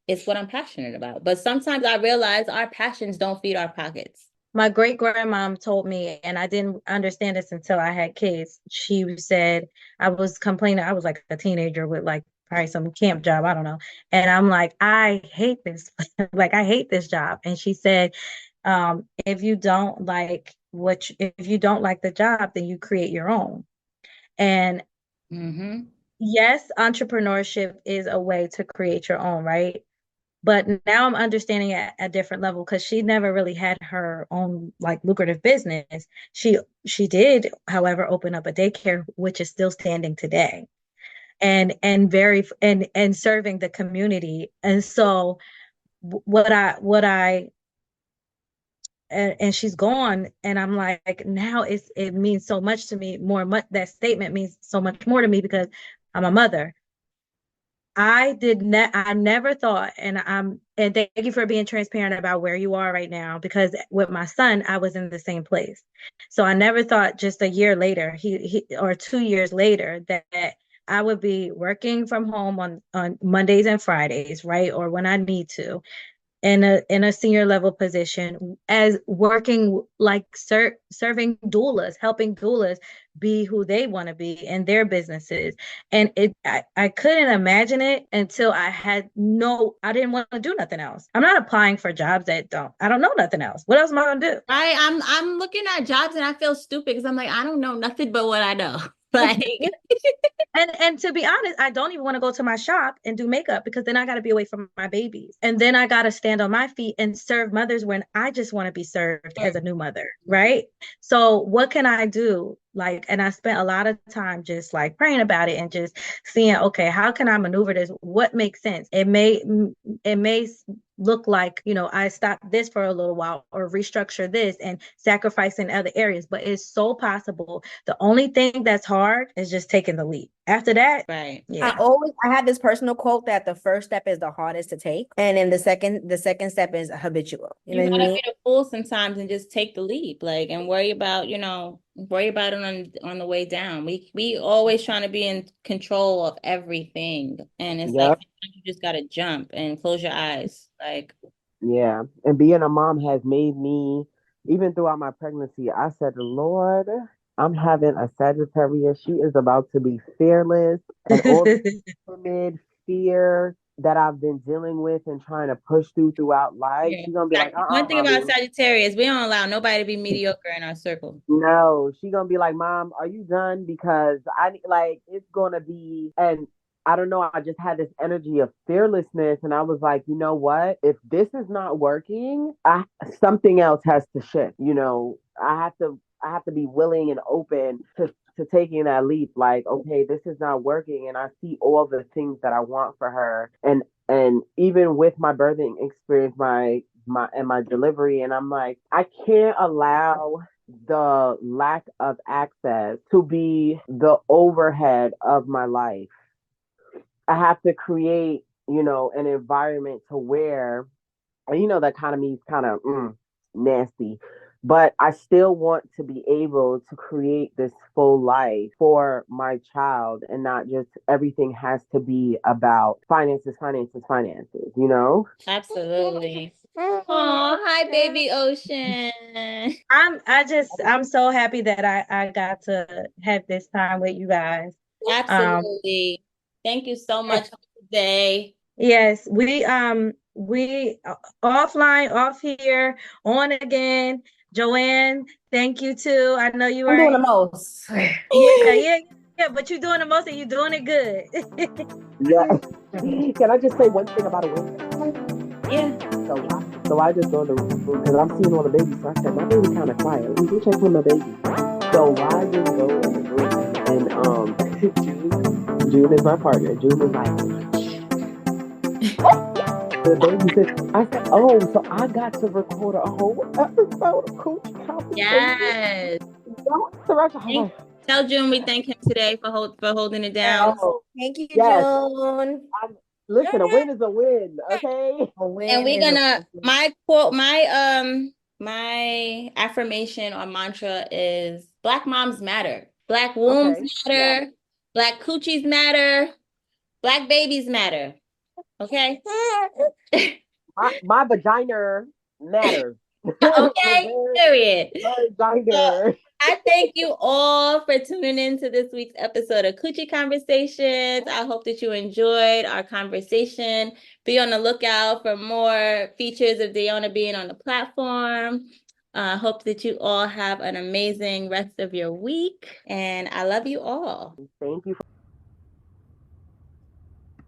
it's what I'm passionate about. But sometimes I realize our passions don't feed our pockets. My great grandmom told me, and I didn't understand this until I had kids. She said, I was complaining, I was like a teenager with like probably some camp job, I don't know. And I'm like, I hate this. Like, I hate this job. And she said, if you don't like if you don't like the job, then you create your own. And Mm-hmm. yes, entrepreneurship is a way to create your own, right? But now I'm understanding at a different level because she never really had her own like lucrative business. She did, however, open up a daycare, which is still standing today, and serving the community. And so what I and she's gone, and I'm like, now it means so much to me. That statement means so much more to me because I'm a mother. I never thought, and thank you for being transparent about where you are right now, because with my son, I was in the same place. So I never thought just a year later, he or 2 years later, that I would be working from home on Mondays and Fridays, right? Or when I need to, in a senior level position, as working like serving doulas, helping doulas be who they want to be in their businesses. And I couldn't imagine it until I didn't want to do nothing else. I'm not applying for jobs I don't know nothing else. What else am I gonna do? Right. I'm looking at jobs and I feel stupid because I'm like, I don't know nothing but what I know. Like And to be honest, I don't even want to go to my shop and do makeup because then I got to be away from my babies. And then I got to stand on my feet and serve mothers when I just want to be served as a new mother, right? So what can I do? Like, and I spent a lot of time just like praying about it and just seeing, okay, how can I maneuver this? What makes sense? It may look like, I stop this for a little while or restructure this and sacrifice in other areas, but it's so possible. The only thing that's hard is just taking the leap. After that, right. yeah. I have this personal quote that the first step is the hardest to take, and then the second step is habitual. You know You what I gotta mean? be the fool sometimes and just take the leap, like, and worry about it on the way down. We always trying to be in control of everything, and it's like Yep. sometimes you just gotta jump and close your eyes, like. Yeah. And being a mom has made me, even throughout my pregnancy, I said, Lord, I'm having a Sagittarius. She is about to be fearless and all the timid fear that I've been dealing with and trying to push throughout life, Yeah. she's gonna be like, One thing about mommy. Sagittarius, we don't allow nobody to be mediocre in our circle. No, she gonna be like, Mom, are you done? Because it's gonna be, and I don't know, I just had this energy of fearlessness, and I was like, you know what? If this is not working, something else has to shift. I have to be willing and open to taking that leap. Like, okay, this is not working, and I see all the things that I want for her, and even with my birthing experience, my delivery, and I'm like, I can't allow the lack of access to be the overhead of my life. I have to create, an environment to where, and the economy is kind of nasty, but I still want to be able to create this full life for my child, and not just everything has to be about finances, finances, finances, Absolutely. Oh, hi, baby Ocean. I'm so happy that I got to have this time with you guys. Absolutely. Thank you so much for today. Yes, we offline, off here, on again. Joanne, thank you too. I know you I'm were doing the most. yeah, but you're doing the most and you're doing it good. Yeah. Can I just say one thing about a win? Yeah. So I just go in the room because I'm seeing all the babies. So I said, my baby kind of quiet. Let me go check on my baby. So I just go in the room, and June is my partner. June is like, the baby said, I said, oh, so I got to record a whole episode of Coochie Conversations. Yes. Tell June we thank him today for holding it down. Thank you, Yes. June. Listen, a win is a win, okay? And we're gonna my quote, my affirmation or mantra is Black moms matter. Black wombs matter. Yeah. Black coochies matter. Black babies matter. Okay. my vagina matters. Okay. Period. Vagina. I thank you all for tuning in to this week's episode of Coochie Conversations. I hope that you enjoyed our conversation. Be on the lookout for more features of Dayona being on the platform. I hope that you all have an amazing rest of your week, and I love you all. Thank you.